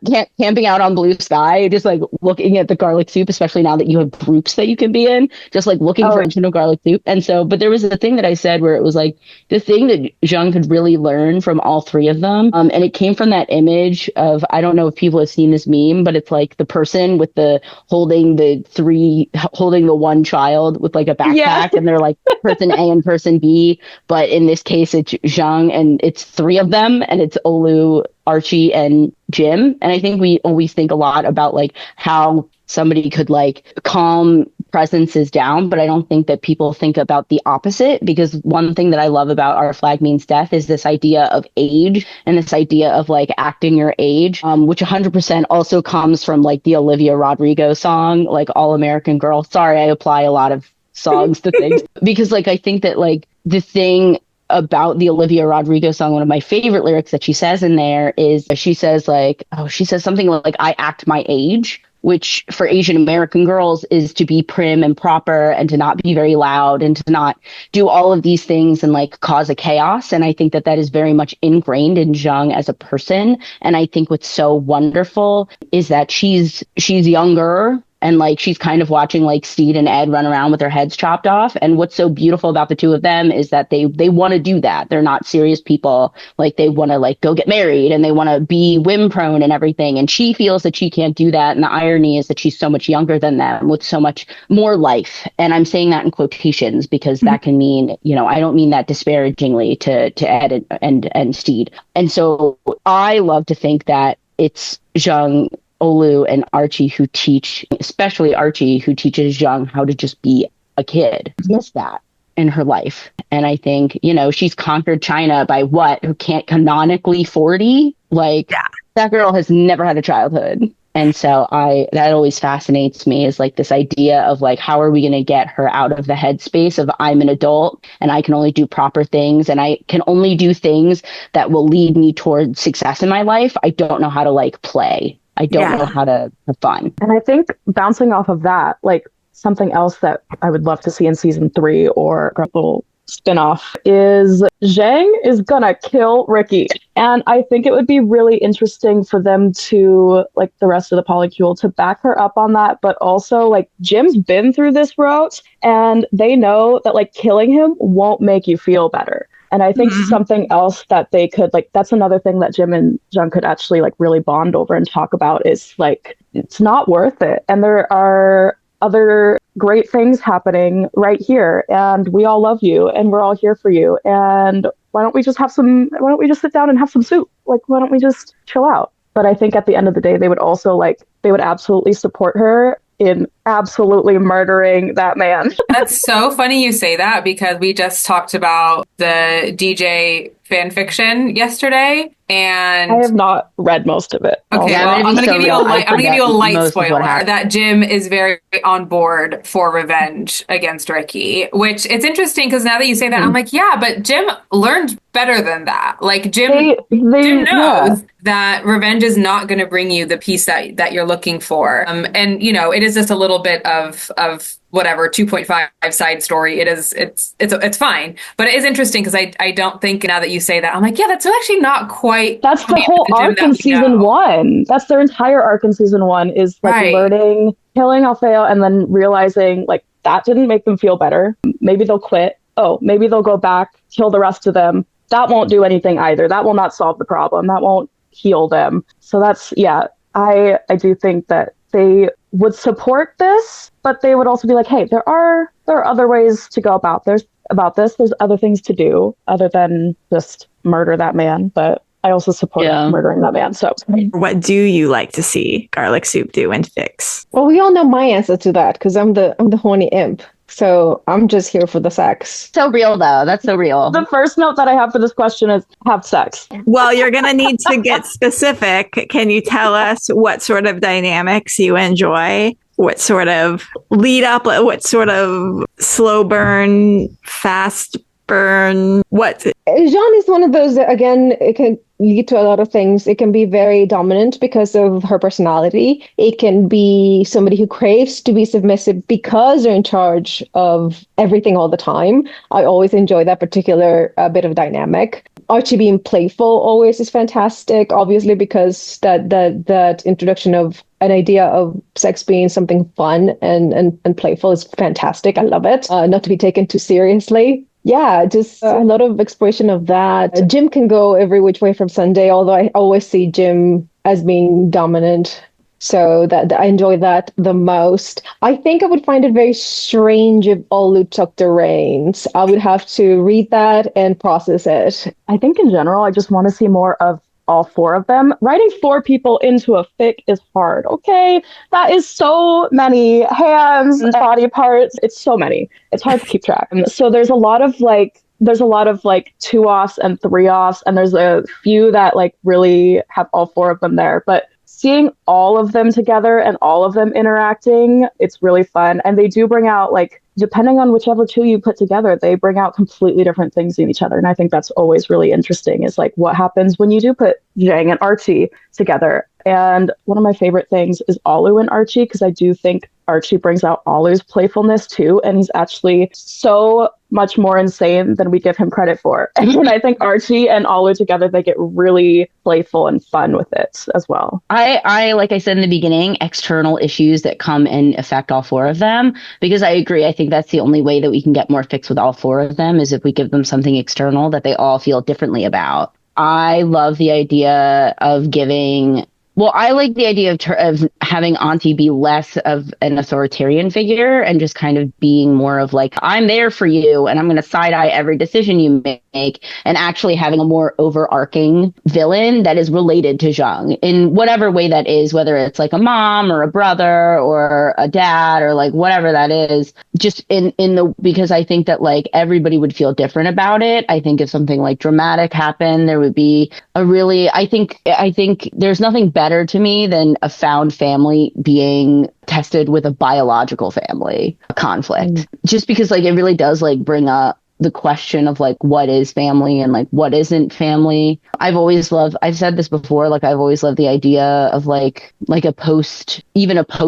No, camping out on Blue Sky, just like looking at the garlic soup, especially now that you have groups that you can be in, just like looking for original garlic soup. And so, but there was a thing that I said where it was like the thing that Zheng could really learn from all three of them, and it came from that image of, I don't know if people have seen this meme, but it's like the person with the holding the one child with like a backpack, and they're like person A and person B, but in this case it's Zheng and it's three of them, and it's Olu, Archie, and Jim. And I think we always think a lot about like how somebody could like calm presences down, but I don't think that people think about the opposite, because one thing that I love about Our Flag Means Death is this idea of age and this idea of like acting your age, which 100% also comes from like the Olivia Rodrigo song, like All American Girl. Sorry, I apply a lot of songs to things because like I think that like the thing about the Olivia Rodrigo song, one of my favorite lyrics that she says in there is she says something like, I act my age which for Asian American girls is to be prim and proper and to not be very loud and to not do all of these things and like cause a chaos. And I think that that is very much ingrained in Zheng as a person. And I think what's so wonderful is that she's younger, and like she's kind of watching like Steed and Ed run around with their heads chopped off. And what's so beautiful about the two of them is that they want to do that. They're not serious people. Like they want to like go get married and they want to be whim prone and everything. And she feels that she can't do that. And the irony is that she's so much younger than them with so much more life. And I'm saying that in quotations because that can mean, you know, I don't mean that disparagingly to Ed and Steed. And so I love to think that it's Zheng, Olu, and Archie who teach, especially Archie, who teaches Zheng how to just be a kid. Miss that in her life. And I think, you know, she's conquered China by what? Who can't canonically 40? Like, that girl has never had a childhood. And so that always fascinates me, is like this idea of like, how are we going to get her out of the headspace of I'm an adult and I can only do proper things and I can only do things that will lead me toward success in my life. I don't know how to like play. I don't know how to have fun. And I think bouncing off of that, like something else that I would love to see in season 3 or a little spinoff is Zheng is gonna kill Ricky. And I think it would be really interesting for them to, like the rest of the polycule, to back her up on that. But also like Jim's been through this route and they know that like killing him won't make you feel better. And I think something else that they could, like, that's another thing that Jim and Zheng could actually, like, really bond over and talk about is, like, it's not worth it. And there are other great things happening right here. And we all love you. And we're all here for you. And why don't we just sit down and have some soup? Like, why don't we just chill out? But I think at the end of the day, they would also, like, they would absolutely support her in absolutely murdering that man. That's so funny you say that, because we just talked about the DJ fan fiction yesterday, and I have not read most of it. Okay, Yeah, well, I'm going to give you a light most of what spoiler happened. that Jim is very on board for revenge against Ricky, which it's interesting because now that you say that, I'm like, yeah, but Jim learned better than that. Like Jim knows that revenge is not going to bring you the peace that you're looking for. And you know, it is just a little bit of whatever 2.5 side story. It's fine, but it is interesting because I don't think, now that you say that, I'm like, yeah, that's actually not quite. That's the whole arc in season 1. That's their entire arc in season 1 is like learning, killing Alfeo, and then realizing like that didn't make them feel better. Maybe they'll quit. Oh, maybe they'll go back, kill the rest of them. That won't do anything either. That will not solve the problem. That won't heal them. So that's, I do think that they would support this, but they would also be like, hey, there are other ways to go about this. There's other things to do other than just murder that man. But I also support murdering that man. So what do you like to see garlic soup do and fix? Well, we all know my answer to that because I'm the horny imp. So I'm just here for the sex. So real, though. That's so real. The first note that I have for this question is have sex. Well, you're going to need to get specific. Can you tell us what sort of dynamics you enjoy? What sort of lead up? What sort of slow burn, fast burn? What? Jean is one of those that, again, it can lead to a lot of things. It can be very dominant because of her personality. It can be somebody who craves to be submissive because they're in charge of everything all the time. I always enjoy that particular bit of dynamic. Archie being playful always is fantastic, obviously, because that introduction of an idea of sex being something fun and playful is fantastic. I love it. Not to be taken too seriously. Yeah, just a lot of exploration of that. Jim can go every which way from Sunday, although I always see Jim as being dominant. So that I enjoy that the most. I think I would find it very strange if Olu took the reins. I would have to read that and process it. I think in general, I just want to see more of all 4 of them. Writing 4 people into a fic is hard. Okay, that is so many hands and body parts. It's so many. It's hard to keep track. And so there's a lot of 2-offs and 3-offs, and there's a few that like really have all 4 of them there. But seeing all of them together and all of them interacting, it's really fun. And they do bring out, like, depending on whichever 2 you put together, they bring out completely different things in each other. And I think that's always really interesting, is like what happens when you do put Zheng and Archie together. And one of my favorite things is Olu and Archie, because I do think Archie brings out Olu's playfulness too, and he's actually so much more insane than we give him credit for. And I think Archie and Olu together, they get really playful and fun with it as well. I like I said in the beginning, external issues that come and affect all four of them, because I agree. I think that's the only way that we can get more fixed with all four of them is if we give them something external that they all feel differently about. I love the idea of giving. Well, I like the idea of having Auntie be less of an authoritarian figure and just kind of being more of like, I'm there for you and I'm going to side eye every decision you make, and actually having a more overarching villain that is related to Zheng in whatever way that is, whether it's like a mom or a brother or a dad or like whatever that is, just because I think that like everybody would feel different about it. I think if something like dramatic happened, there would be I think there's nothing better to me than a found family being tested with a biological family conflict. Just because like it really does like bring up the question of like what is family and like what isn't family. I've said this before, like I've always loved the idea of like a post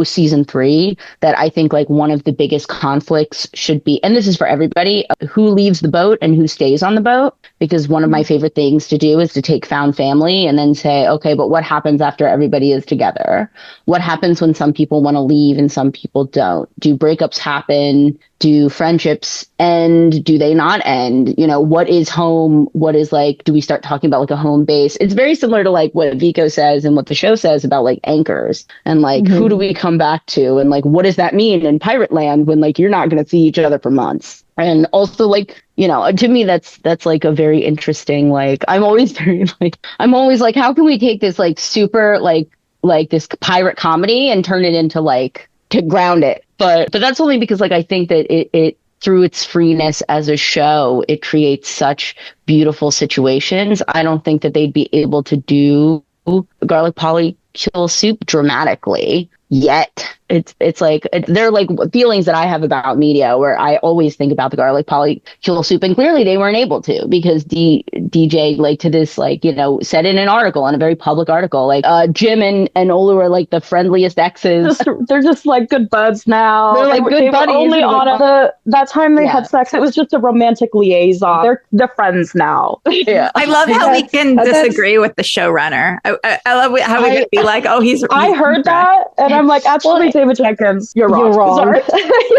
season 3, that I think like one of the biggest conflicts should be, and this is for everybody, who leaves the boat and who stays on the boat. Because one of my favorite things to do is to take found family and then say, okay, but what happens after everybody is together? What happens when some people want to leave and some people don't? Do breakups happen? Do friendships end? Do they not end? You know, what is home? What is like, do we start talking about like a home base? It's very similar to like what Vico says and what the show says about like anchors and like, who do we come back to? And like, what does that mean in pirate land when like, you're not going to see each other for months? And also like, you know, to me, that's like a very interesting, like, I'm always like, how can we take this like super like this pirate comedy and turn it into like, to ground it? But that's only because like I think that it through its freeness as a show, it creates such beautiful situations. I don't think that they'd be able to do garlic polycule soup dramatically yet. It's like they're like feelings that I have about media where I always think about the garlic polycule soup, and clearly they weren't able to because DJ like to this like, you know, said in an article, in a very public article, like Jim and Olu are like the friendliest exes. They're just like good buds now. They're like good buddies. Only on that time they had sex, it was just a romantic liaison. They're friends now. Yeah, I love how we can disagree with the showrunner. I love how we can be like, oh, he's. I heard that, and I'm like, actually, David Jenkins, you're wrong. Sorry.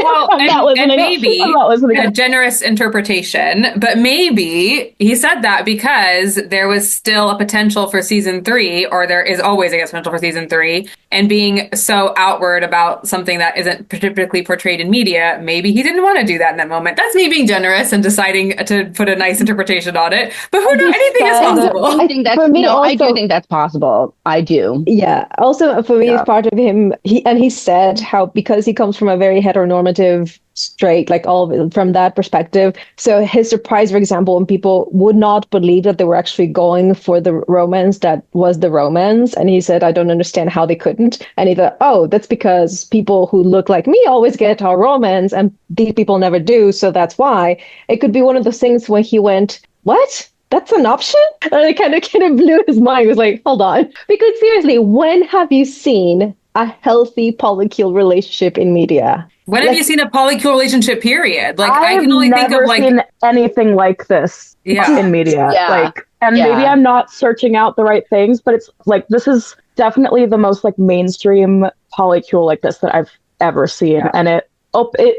Well, and maybe a generous interpretation, but maybe he said that because there was still a potential for season 3, or there is always, I guess, potential for season 3, and being so outward about something that isn't typically portrayed in media, maybe he didn't want to do that in that moment. That's me being generous and deciding to put a nice interpretation on it. But who knows? Anything is possible. I think that's, I do think that's possible. I do. Yeah. Also, for me, it's part of him. He said how, because he comes from a very heteronormative straight, like all from that perspective. So his surprise, for example, when people would not believe that they were actually going for the romance that was the romance. And he said, I don't understand how they couldn't. And he thought, oh, that's because people who look like me always get our romance and these people never do. So that's why. It could be one of those things when he went, what? That's an option? And it kind of blew his mind. He was like, hold on. Because seriously, when have you seen a healthy polycule relationship in media? When have you seen a polycule relationship, period? Like, I can only think of like seen anything like this in media. Yeah. Like, and maybe I'm not searching out the right things, but it's like, this is definitely the most like mainstream polycule like this that I've ever seen. Yeah. And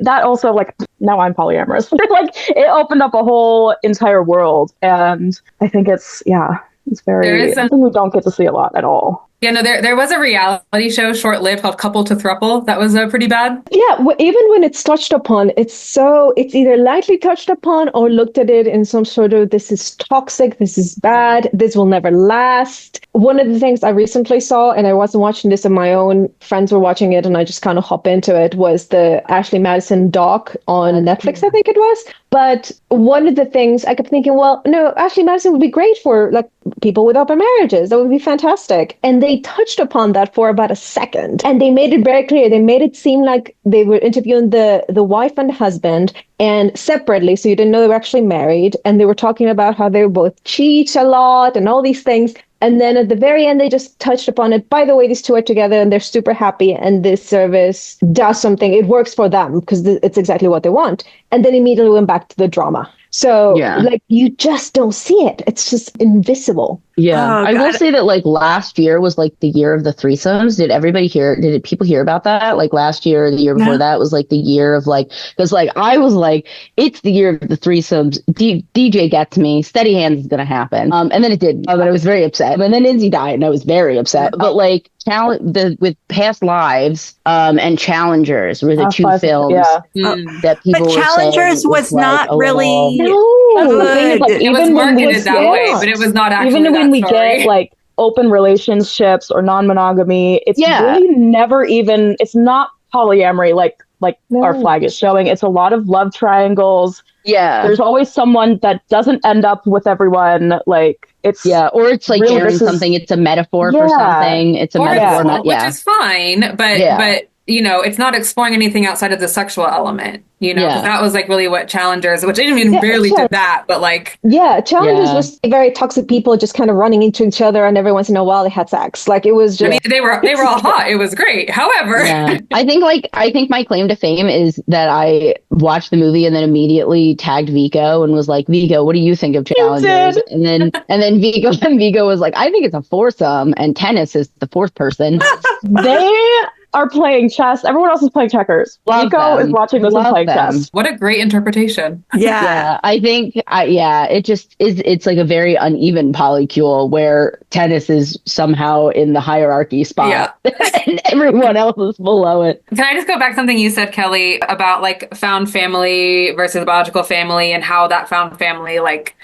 that also, like, now I'm polyamorous. Like, it opened up a whole entire world. And I think it's very something we don't get to see a lot at all. Yeah, no, there was a reality show, short-lived, called Couple to Thruple. That was pretty bad. Yeah, even when it's touched upon, it's either lightly touched upon or looked at it in some sort of, this is toxic, this is bad, this will never last. One of the things I recently saw, and I wasn't watching this on my own, friends were watching it, and I just kind of hop into it, was the Ashley Madison doc on Netflix, I think it was. But one of the things I kept thinking, well, no, Ashley Madison would be great for like people with open marriages. That would be fantastic. And they touched upon that for about a second. And they made it very clear. They made it seem like they were interviewing the wife and husband and separately. So you didn't know they were actually married. And they were talking about how they both cheat a lot and all these things. And then at the very end, they just touched upon it. By the way, these two are together and they're super happy. And this service does something. It works for them because it's exactly what they want. And then immediately went back to the drama. So like you just don't see it. It's just invisible. Yeah. I will say that like last year was like the year of the threesomes. Did people hear about that? Like last year or the year before that was like the year of like, because like I was like, it's the year of the threesomes. DJ gets me. Steady Hands is going to happen. And then it did. But I was very upset. And then Izzy died and I was very upset. But like with Past Lives and Challengers were the two films that people but were Challengers saying was not like really good. Like, It was marketed that way, but it was not actually even when we story. get like open relationships or non-monogamy, it's really never even, it's not polyamory like our flag is showing. It's a lot of love triangles. Yeah. There's always someone that doesn't end up with everyone. Like it's or it's like really, sharing something. It's a metaphor for something. It's a metaphor, which is fine, but you know, it's not exploring anything outside of the sexual element, you know, 'cause that was like really what Challengers, which I didn't even barely did that, but like. Yeah, Challengers was very toxic people just kind of running into each other and every once in a while they had sex. Like it was just. I mean, they were all hot. It was great. However. I think my claim to fame is that I watched the movie and then immediately tagged Vico and was like, Vico, what do you think of Challengers? And then Vico was like, I think it's a foursome and Tennis is the fourth person. They are playing chess. Everyone else is playing checkers. Vico is watching this and playing chess. What a great interpretation. Yeah. I think, it just is. It's like a very uneven polycule where Tennis is somehow in the hierarchy spot and everyone else is below it. Can I just go back to something you said, Kelly, about like found family versus biological family and how that found family like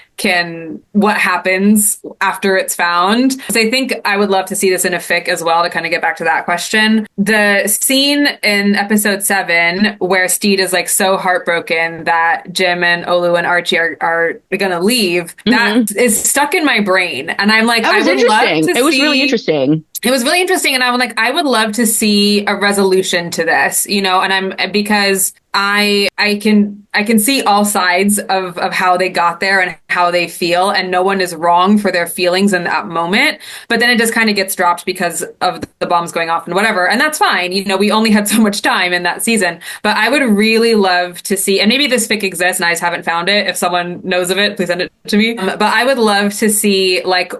what happens after it's found. So I think I would love to see this in a fic as well to kind of get back to that question. The scene in episode 7 where Steed is like so heartbroken that Jim and Olu and Archie are gonna leave, that is stuck in my brain. And I'm like, I would love to see. It was really interesting. It was really interesting. And I'm like, I would love to see a resolution to this, you know, because I can see all sides of how they got there and how they feel, and no one is wrong for their feelings in that moment. But then it just kind of gets dropped because of the bombs going off and whatever. And that's fine. You know, we only had so much time in that season. But I would really love to see, and maybe this fic exists and I just haven't found it. If someone knows of it, please send it to me. But I would love to see like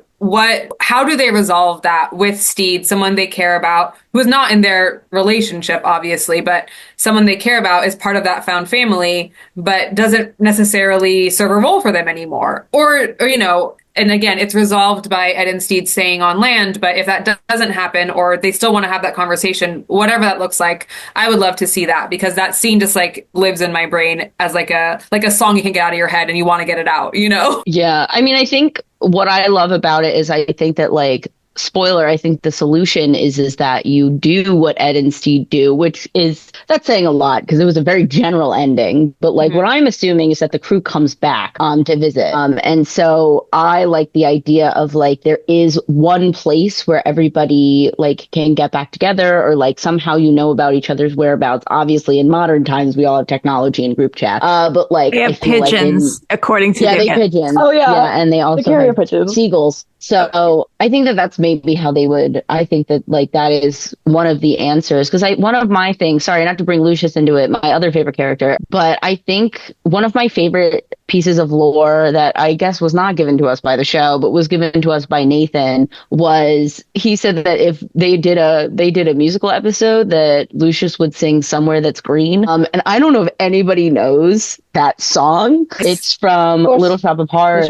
how do they resolve that with Steed, someone they care about, who's not in their relationship, obviously, but someone they care about is part of that found family, but doesn't necessarily serve a role for them anymore. Or you know, and again, it's resolved by Ed and Steed staying on land, but if that doesn't happen, or they still want to have that conversation, whatever that looks like, I would love to see that, because that scene just like lives in my brain as like a song you can get out of your head and you want to get it out, you know? Yeah. I mean, I think what I love about it is I think that like, spoiler, I think the solution is that you do what Ed and Steed do, which is, that's saying a lot because it was a very general ending. But like what I'm assuming is that the crew comes back to visit. And so I like the idea of like there is one place where everybody like can get back together, or like somehow you know about each other's whereabouts. Obviously, in modern times, we all have technology and group chat. But like they have pigeons, according to they pigeons. Oh yeah, and they also have pigeons. Seagulls. So I think that that's maybe how they would, I think that like that is one of the answers. Because one of my things, sorry, not to bring Lucius into it, my other favorite character, but I think one of my favorite pieces of lore that I guess was not given to us by the show, but was given to us by Nathan, was he said that if they did a musical episode, that Lucius would sing Somewhere That's Green. And I don't know if anybody knows that song. It's from Little Shop of Horrors.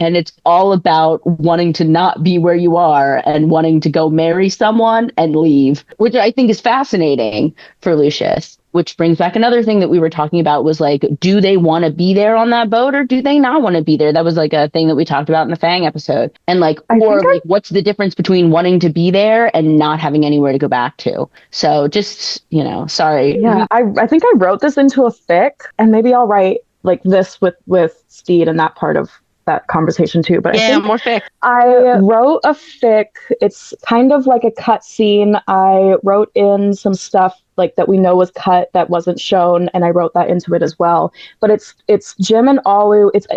And it's all about wanting to not be where you are and wanting to go marry someone and leave, which I think is fascinating for Lucius. Which brings back another thing that we were talking about was like, do they want to be there on that boat or do they not want to be there? That was like a thing that we talked about in the Fang episode. And like, what's the difference between wanting to be there and not having anywhere to go back to? So just, you know, sorry. Yeah, I think I wrote this into a fic, and maybe I'll write like this with Steed and that part of that conversation too, but I think more fic. I wrote a fic. It's kind of like a cut scene. I wrote in some stuff like that we know was cut that wasn't shown, and I wrote that into it as well. But it's Jim and Olu. It's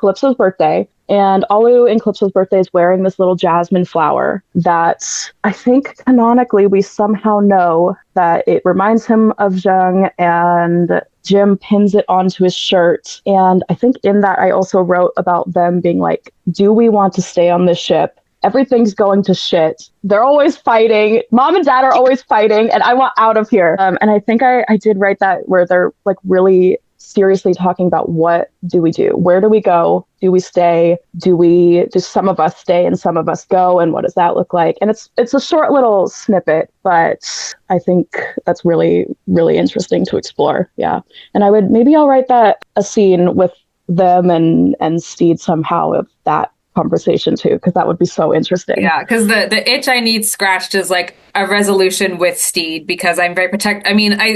Calypso's birthday. And Olu in Calypso's birthday is wearing this little jasmine flower that I think canonically we somehow know that it reminds him of Zheng, and Jim pins it onto his shirt. And I think in that I also wrote about them being like, do we want to stay on this ship? Everything's going to shit. They're always fighting. Mom and dad are always fighting, and I want out of here. And I think I did write that where they're like really seriously talking about what do we do? Where do we go? Do we stay? Do some of us stay and some of us go? And what does that look like? And it's a short little snippet, but I think that's really, really interesting to explore. Yeah. And I'll write a scene with them and Steed somehow of that conversation too, because that would be so interesting. Yeah, because the itch I need scratched is like a resolution with Steed, because I'm very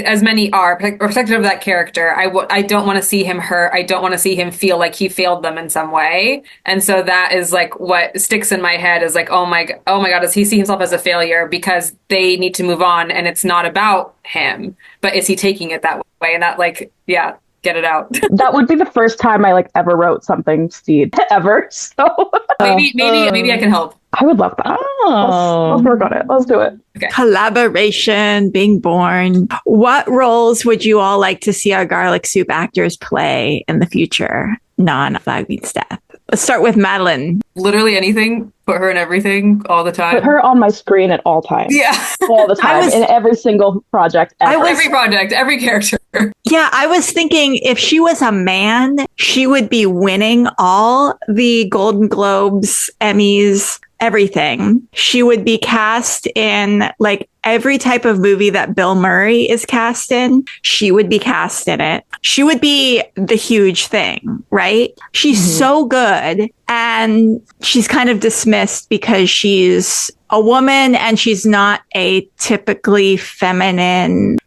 as many are protective of that character. I don't want to see him hurt. I don't want to see him feel like he failed them in some way. And so that is like what sticks in my head is like, oh my God, does he see himself as a failure because they need to move on and it's not about him, but is he taking it that way? And that like, yeah, get it out. That would be the first time I like ever wrote something Steed ever. So maybe I can help. I would love that. Let's work on it. Let's do it. Okay. Collaboration being born. What roles would you all like to see our garlic soup actors play in the future? Non-Flag Meets Death. Let's start with Madeleine. Literally anything. Put her in everything all the time. Put her on my screen at all times. Yeah. All the time. In every single project ever. Every project, every character. Yeah, I was thinking if she was a man, she would be winning all the Golden Globes, Emmys, everything. She would be cast in like every type of movie that Bill Murray is cast in. She would be cast in it. She would be the huge thing, right? She's so good, and she's kind of dismissed because she's a woman and she's not a typically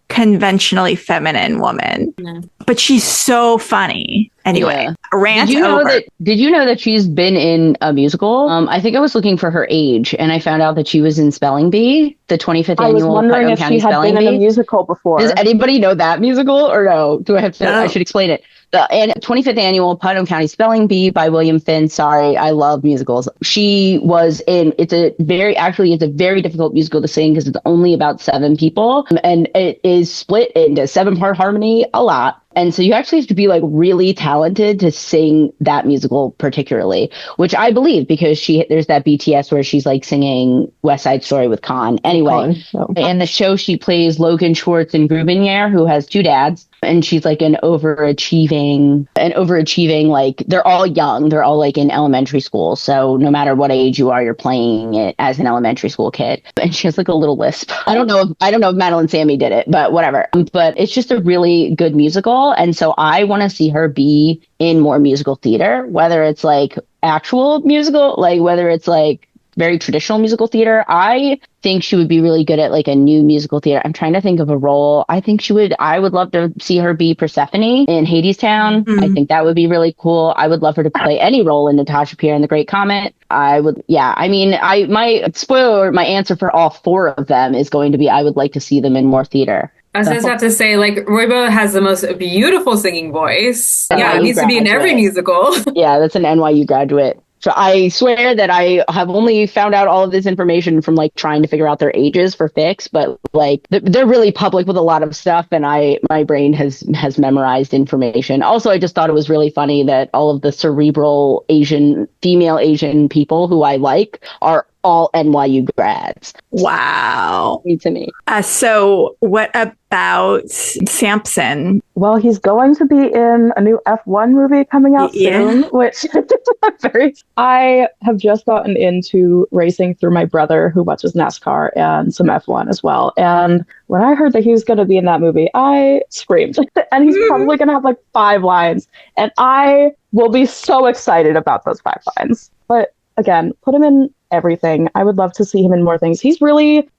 conventionally feminine woman. But she's so funny. Anyway, rant over. Did you know that she's been in a musical? I think I was looking for her age, and I found out that she was in Spelling Bee, the 25th annual. I was wondering if she had been in a musical before. Does anybody know that musical, or no? Do I have to? No. I should explain it. The 25th annual Putnam County Spelling Bee by William Finn. Sorry, I love musicals. She was in. It's a very difficult musical to sing because it's only about 7 people, and it is split into 7-part harmony a lot. And so you actually have to be like really talented to sing that musical particularly, which I believe because there's that BTS where she's like singing West Side Story with Khan. Anyway, in the show she plays Logan Schwartz and Grubenier, who has 2 dads. And she's like an overachieving, like they're all young. They're all like in elementary school. So no matter what age you are, you're playing it as an elementary school kid. And she has like a little lisp. I don't know if Madeleine Sami did it, but whatever. But it's just a really good musical. And so I want to see her be in more musical theater, whether it's like actual musical, like whether it's like very traditional musical theater. I think she would be really good at like a new musical theater. I'm trying to think of a role. I would love to see her be Persephone in Hadestown. I think that would be really cool. I would love her to play any role in Natasha Pierre and the Great Comet. My answer for all 4 of them is going to be, I would like to see them in more theater. I was just have to say, like, Ruibo has the most beautiful singing voice. Yeah, it needs to be in every musical. Yeah, that's an NYU graduate. So I swear that I have only found out all of this information from like trying to figure out their ages for fics, but like they're really public with a lot of stuff, and my brain has memorized information. Also, I just thought it was really funny that all of the cerebral female Asian people who I like are all NYU grads. Wow. To me. So what about Samson? Well, he's going to be in a new F1 movie coming out soon, which I have just gotten into racing through my brother who watches NASCAR and some F1 as well. And when I heard that he was going to be in that movie, I screamed. And he's probably going to have like 5 lines. And I will be so excited about those 5 lines. But again, put him in everything. I would love to see him in more things. He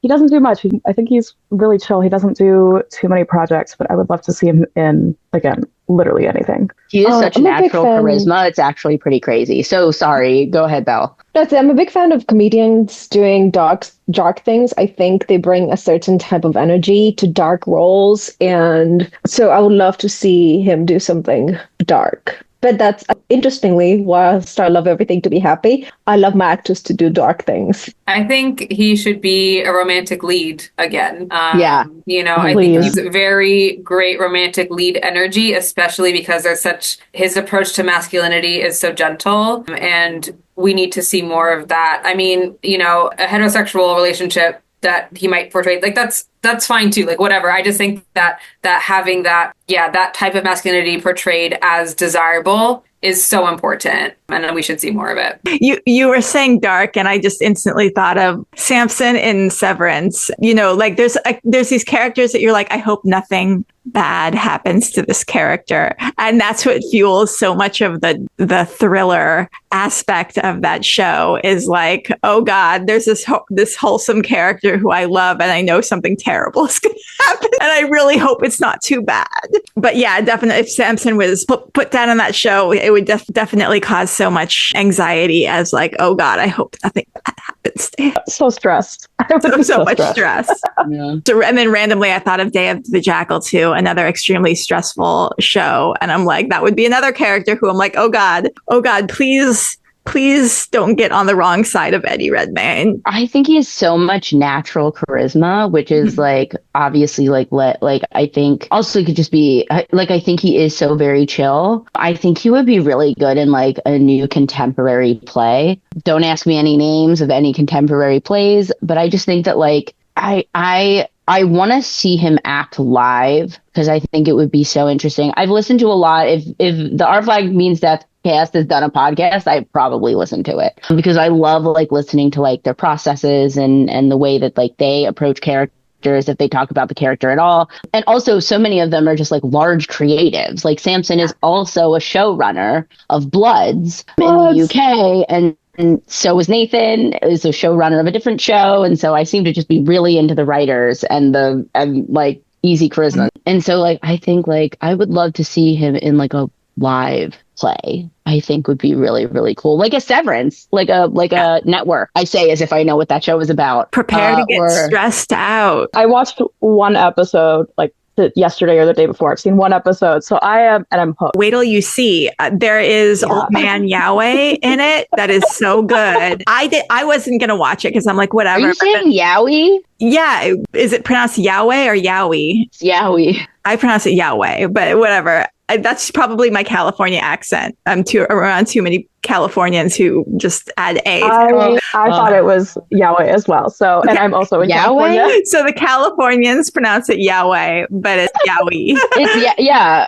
doesn't do much. I think he's really chill. He doesn't do too many projects, but I would love to see him in, again, literally anything. He is such natural charisma. It's actually pretty crazy. So sorry. Go ahead, Belle. I'm a big fan of comedians doing dark things. I think they bring a certain type of energy to dark roles. And so I would love to see him do something dark. But that's interestingly, whilst I love everything to be happy, I love my actors to do dark things. I think he should be a romantic lead again. Yeah. I think Please. he's a very great romantic lead energy, especially because his approach to masculinity is so gentle, and we need to see more of that. I mean, a heterosexual relationship that he might portray, like that's fine too, like whatever. I just think that having that type of masculinity portrayed as desirable is so important, and we should see more of it. You were saying dark, and I just instantly thought of Samson in Severance. Like there's these characters that you're like, I hope nothing bad happens to this character, and that's what fuels so much of the thriller aspect of that show. Is like, oh God, there's this wholesome character who I love, and I know something terrible is going to happen, and I really hope it's not too bad. But yeah, definitely, if Samson was put down on that show, it would definitely cause so much anxiety. As like, oh God, I hope nothing bad happens to him. So stressed. So much stress. Yeah. So, and then randomly, I thought of Day of the Jackal too, another extremely stressful show, and I'm like, that would be another character who I'm like, oh God, please don't get on the wrong side of Eddie Redmayne. I think he has so much natural charisma, which is like obviously like I think also it could just be like, I think he is so very chill. I think he would be really good in like a new contemporary play. Don't ask me any names of any contemporary plays, but I just think that like I want to see him act live, because I think it would be so interesting. I've listened to a lot. If the R Flag Means Death cast has done a podcast, I probably listen to it, because I love like listening to like their processes and the way that like they approach characters, if they talk about the character at all. And also so many of them are just like large creatives. Like Samson is also a showrunner of Bloods in the UK, and so was Nathan, is a showrunner of a different show. And so I seem to just be really into the writers and like easy charisma. And so like, I think like I would love to see him in like a live play. I think would be really, really cool. Like a Severance, like a network. I say as if I know what that show is about. Prepare to get stressed out. I watched one episode like yesterday or the day before. I've seen one episode, so I'm hooked. Wait till you see. There is Old Man Yahweh in it. That is so good. I wasn't gonna watch it because I'm like, whatever. Are you saying Yowie? Yeah. Is it pronounced Yahweh or Yowie? It's Yowie. I pronounce it Yahweh, but whatever. That's probably my California accent. I'm around too many Californians who just add A. I thought it was Yahweh as well. So, and I'm also in California. So the Californians pronounce it Yahweh, but it's Yowie.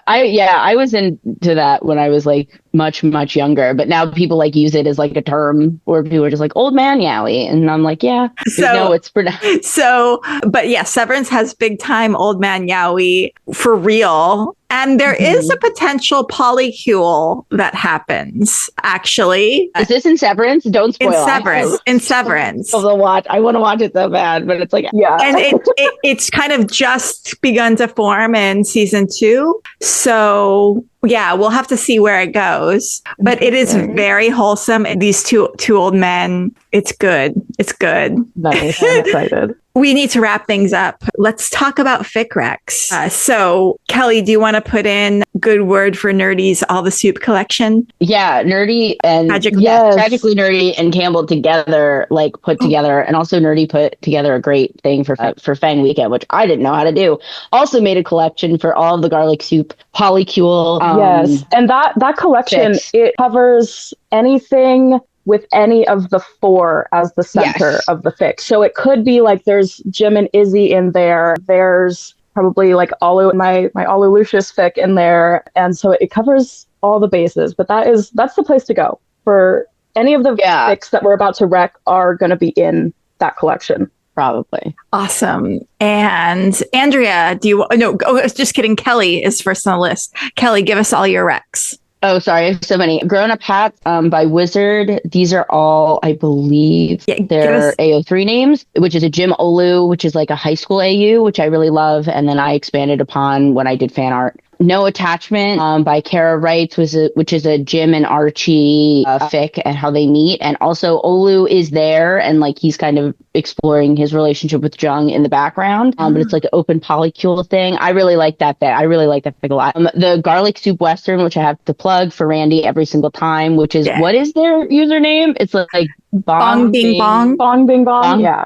I was into that when I was like much younger, but now people like use it as like a term where people are just like Old Man Yowie, and I'm like, yeah. No, it's pronounced. So, but yeah, Severance has big time Old Man Yowie for real. And there is a potential polycule that happens, actually. Is this in Severance? Don't spoil it. In Severance. I want to watch it so bad, but it's like, yeah. And it's kind of just begun to form in season 2. So yeah, we'll have to see where it goes. But it is very wholesome. These two old men, it's good. It's good. Nice. I'm excited. We need to wrap things up. Let's talk about FicRecs. So, Kelly, do you want to put in Good Word for Nerdy's All the Soup collection? Yeah, Nerdy and Tragically Nerdy and Campbell together, like put together, and also Nerdy put together a great thing for Fang Weekend, which I didn't know how to do. Also made a collection for all of the garlic soup polycule. Yes, and that collection, it covers anything with any of the 4 as the center of the fic. So it could be like there's Jim and Izzy in there. There's probably like my Olu Lucius fic in there. And so it covers all the bases. But that's the place to go for any of the fics that we're about to rec are going to be in that collection. Probably. Awesome. And Andrea, just kidding. Kelly is first on the list. Kelly, give us all your recs. Oh, sorry. I have so many. Grown Up Hats by Wizard. These are all, I believe, their AO3 names, which is a Jim Olu, which is like a high school AU, which I really love. And then I expanded upon when I did fan art. No Attachment by Kara Wright, which is a Jim and Archie fic and how they meet. And also Olu is there and like he's kind of exploring his relationship with Zheng in the background. But it's like an open polycule thing. I really like that fic. I really like that fic a lot. The Garlic Soup Western, which I have to plug for Randy every single time, which is what is their username? It's like Bong Bing Bong. Bong Bing Bong. Yeah.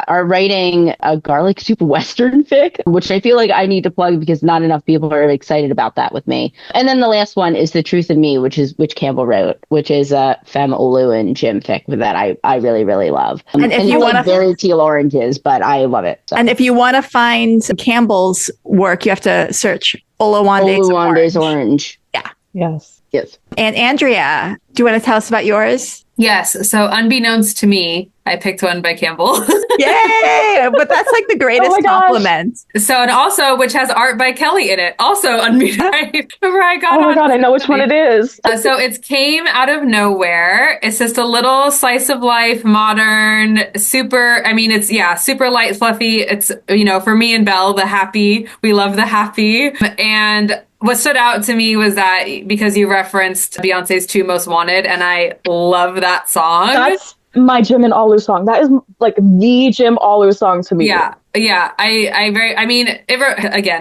Are writing a Garlic Soup Western fic, which I feel like I need to plug because not enough people are excited about that with me. And then the last one is The Truth in Me, which Campbell wrote, which is a Femme Olu and Jim fic that I really, really love. And if you want very teal oranges, but I love it. So. And if you want to find Campbell's work, you have to search Oluwande's Orange. Yeah. Yes. And Andrea, do you want to tell us about yours? Yes. So unbeknownst to me, I picked one by Campbell. Yay! But that's like the greatest compliment. So, and also, which has art by Kelly in it. Also unbeknownst. Remember I got Oh my God, I know which one it is. So it came out of nowhere. It's just a little slice of life, modern, super, I mean, it's, super light, fluffy. It's, for me and Belle, the happy, we love the happy. And what stood out to me was that because you referenced Beyonce's Two Most Wanted, and I love that song. That's my Jim and Olu song. That is like the Jim Olu song to me. Yeah. Again,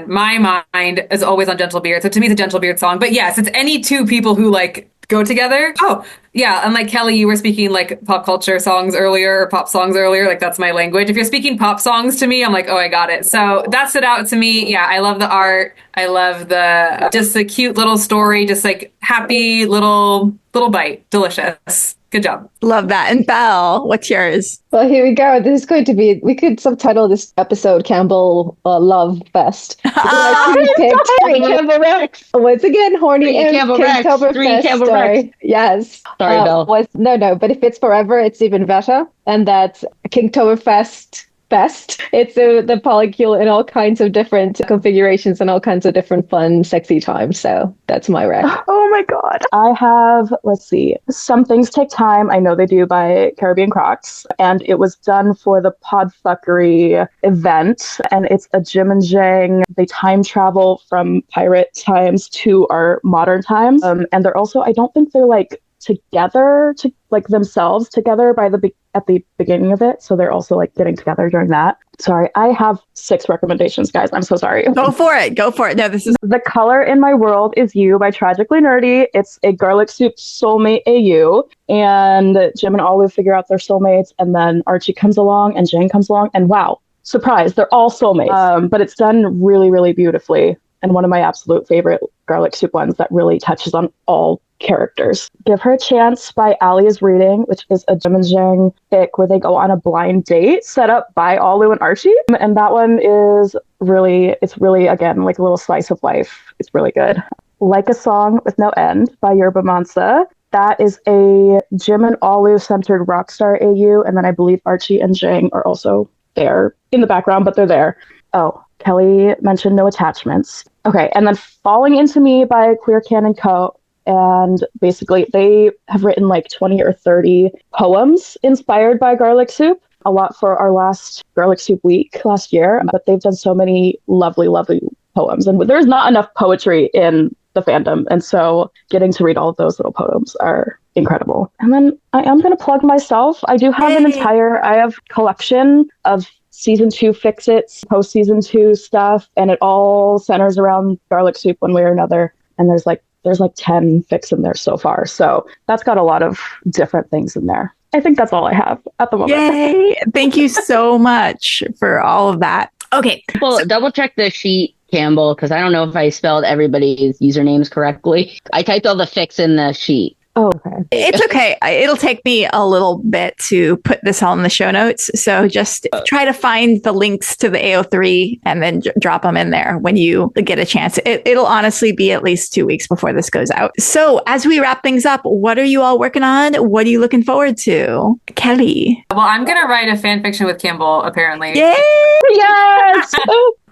my mind is always on Gentle Beard. So to me, it's a Gentle Beard song. But yes, it's any two people who like go together. Oh, yeah. And like Kelly, you were speaking like pop culture songs earlier, or pop songs earlier. Like that's my language. If you're speaking pop songs to me, I'm like, oh, I got it. So that stood out to me. Yeah. I love the art. I love just the cute little story, just like happy little bite. Delicious. Good job. Love that. And Belle, what's yours? Well, here we go. This is going to be, we could subtitle this episode Campbell Love Fest. Three Campbell Rex. Once again, horny Three Campbell Rex. Three Campbell Rex. Yes. Sorry, Belle. No, but if it's forever, it's even better. And that's Kingtoberfest. It's the polycule in all kinds of different configurations and all kinds of different fun, sexy times. So that's my rec. Oh my God. I have, let's see, Some Things Take Time. I know they do by Caribbean Crocs. And it was done for the Podfuckery event. And it's a Jim and Zheng. They time travel from pirate times to our modern times. And they're also, I don't think they're like together to like themselves together at the beginning of it, so they're also like getting together during that. Sorry, I have 6 recommendations, guys. I'm so sorry. Go for it. No, this is The Color in My World Is You by Tragically Nerdy. It's a Garlic Soup soulmate AU, and Jim and Olu figure out their soulmates, and then Archie comes along and Zheng comes along, and wow, surprise, they're all soulmates. But it's done really, really beautifully, and one of my absolute favorite Garlic Soup ones that really touches on all characters. Give Her a Chance by Ali is Reading, which is a Jim and Zheng fic where they go on a blind date set up by Olu and Archie. And that one is really, again, like a little slice of life. It's really good. Like a Song with No End by Yerba Mansa. That is a Jim and Olu centered rockstar AU. And then I believe Archie and Zheng are also there in the background, but they're there. Oh, Kelly mentioned No Attachments. Okay, and then Falling Into Me by Queer Canon Co. And basically, they have written like 20 or 30 poems inspired by Garlic Soup, a lot for our last Garlic Soup week last year. But they've done so many lovely, lovely poems. And there's not enough poetry in the fandom. And so getting to read all of those little poems are incredible. And then I am going to plug myself. I do have I have collection of season 2 fix-its, post-season 2 stuff, and it all centers around Garlic Soup one way or another. And there's like 10 fics in there so far. So that's got a lot of different things in there. I think that's all I have at the moment. Yay! Thank you so much for all of that. Okay. Well, double check the sheet, Campbell, because I don't know if I spelled everybody's usernames correctly. I typed all the fics in the sheet. Oh, okay. It's okay. It'll take me a little bit to put this all in the show notes. So just try to find the links to the AO3 and then drop them in there when you get a chance. It'll honestly be at least 2 weeks before this goes out. So as we wrap things up, what are you all working on? What are you looking forward to? Kelly? Well, I'm going to write a fan fiction with Campbell, apparently. Yay! Yes!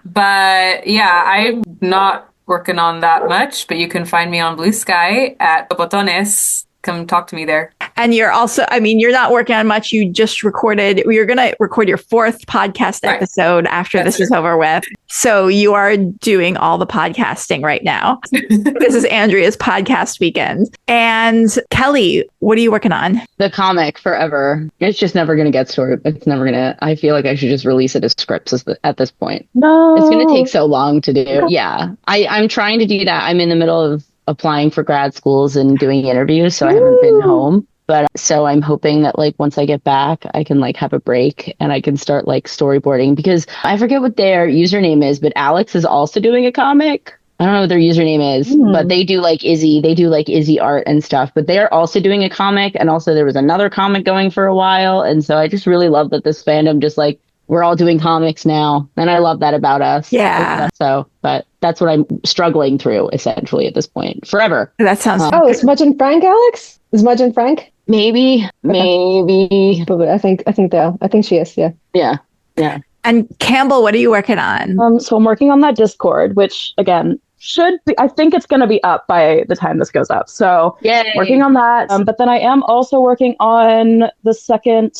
But yeah, I'm not working on that much, but you can find me on Blue Sky at Botones. Come talk to me there. And you're also, I mean, you're not working on much. You're going to record your 4th podcast episode after this is over with. So you are doing all the podcasting right now. This is Andrea's podcast weekend. And Kelly, what are you working on? The comic forever. It's just never going to get started. It's never going to, I feel like I should just release it as scripts at this point. No. It's going to take so long to do. Yeah. I'm trying to do that. I'm in the middle of applying for grad schools and doing interviews, so I haven't been home. But so I'm hoping that like once I get back, I can like have a break and I can start like storyboarding, because I forget what their username is, but Alex is also doing a comic. I don't know what their username is, but they do like Izzy art and stuff, but they're also doing a comic. And also there was another comic going for a while. And so I just really love that this fandom just like, we're all doing comics now. And I love that about us. Yeah. So, but that's what I'm struggling through essentially at this point. Forever. That sounds is Smudge and Frank, Alex? Is Smudge and Frank? Maybe. But I think she is, yeah. Yeah. And Campbell, what are you working on? So I'm working on that Discord, which again should be, I think it's going to be up by the time this goes up. So Yay. Working on that. But then I am also working on the second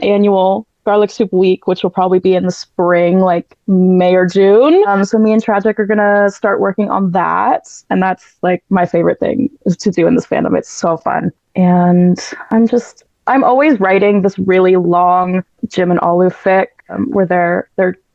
annual Garlic Soup Week, which will probably be in the spring, like May or June. So me and Tragic are gonna start working on that, and that's like my favorite thing is to do in this fandom. It's so fun, and I'm always writing this really long Jim and Olu fic where they're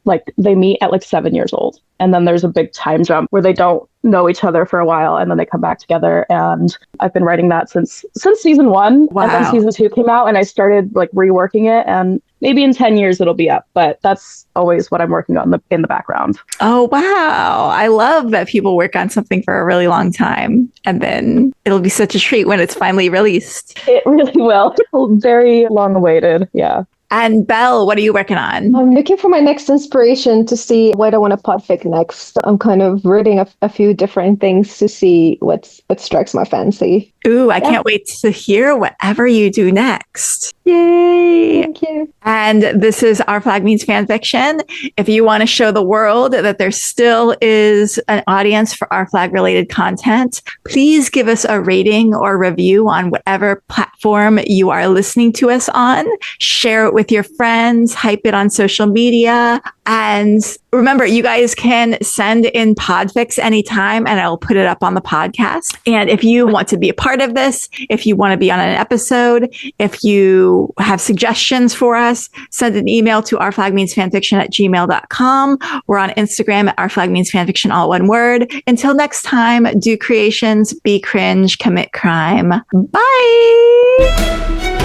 like they meet at like 7 years old, and then there's a big time jump where they don't know each other for a while, and then they come back together. And I've been writing that since season 1. Wow. And then season 2 came out, and I started like reworking it, and maybe in 10 years it'll be up, but that's always what I'm working on in the background. Oh, wow. I love that people work on something for a really long time, and then it'll be such a treat when it's finally released. It really will. Very long awaited. Yeah. And Belle, what are you working on? I'm looking for my next inspiration to see what I want to podfic next. I'm kind of reading a few different things to see what strikes my fancy. Ooh, I can't wait to hear whatever you do next. Yay! Thank you. And this is Our Flag Means Fanfiction. If you want to show the world that there still is an audience for Our Flag related content, please give us a rating or review on whatever platform you are listening to us on. Share it with your friends, hype it on social media. And remember, you guys can send in podfics anytime and I'll put it up on the podcast. And if you want to be a part of this, if you want to be on an episode, if you have suggestions for us, send an email to ourflagmeansfanfiction@gmail.com. We're on Instagram at ourflagmeansfanfiction, all one word. Until next time, do creations, be cringe, commit crime. Bye!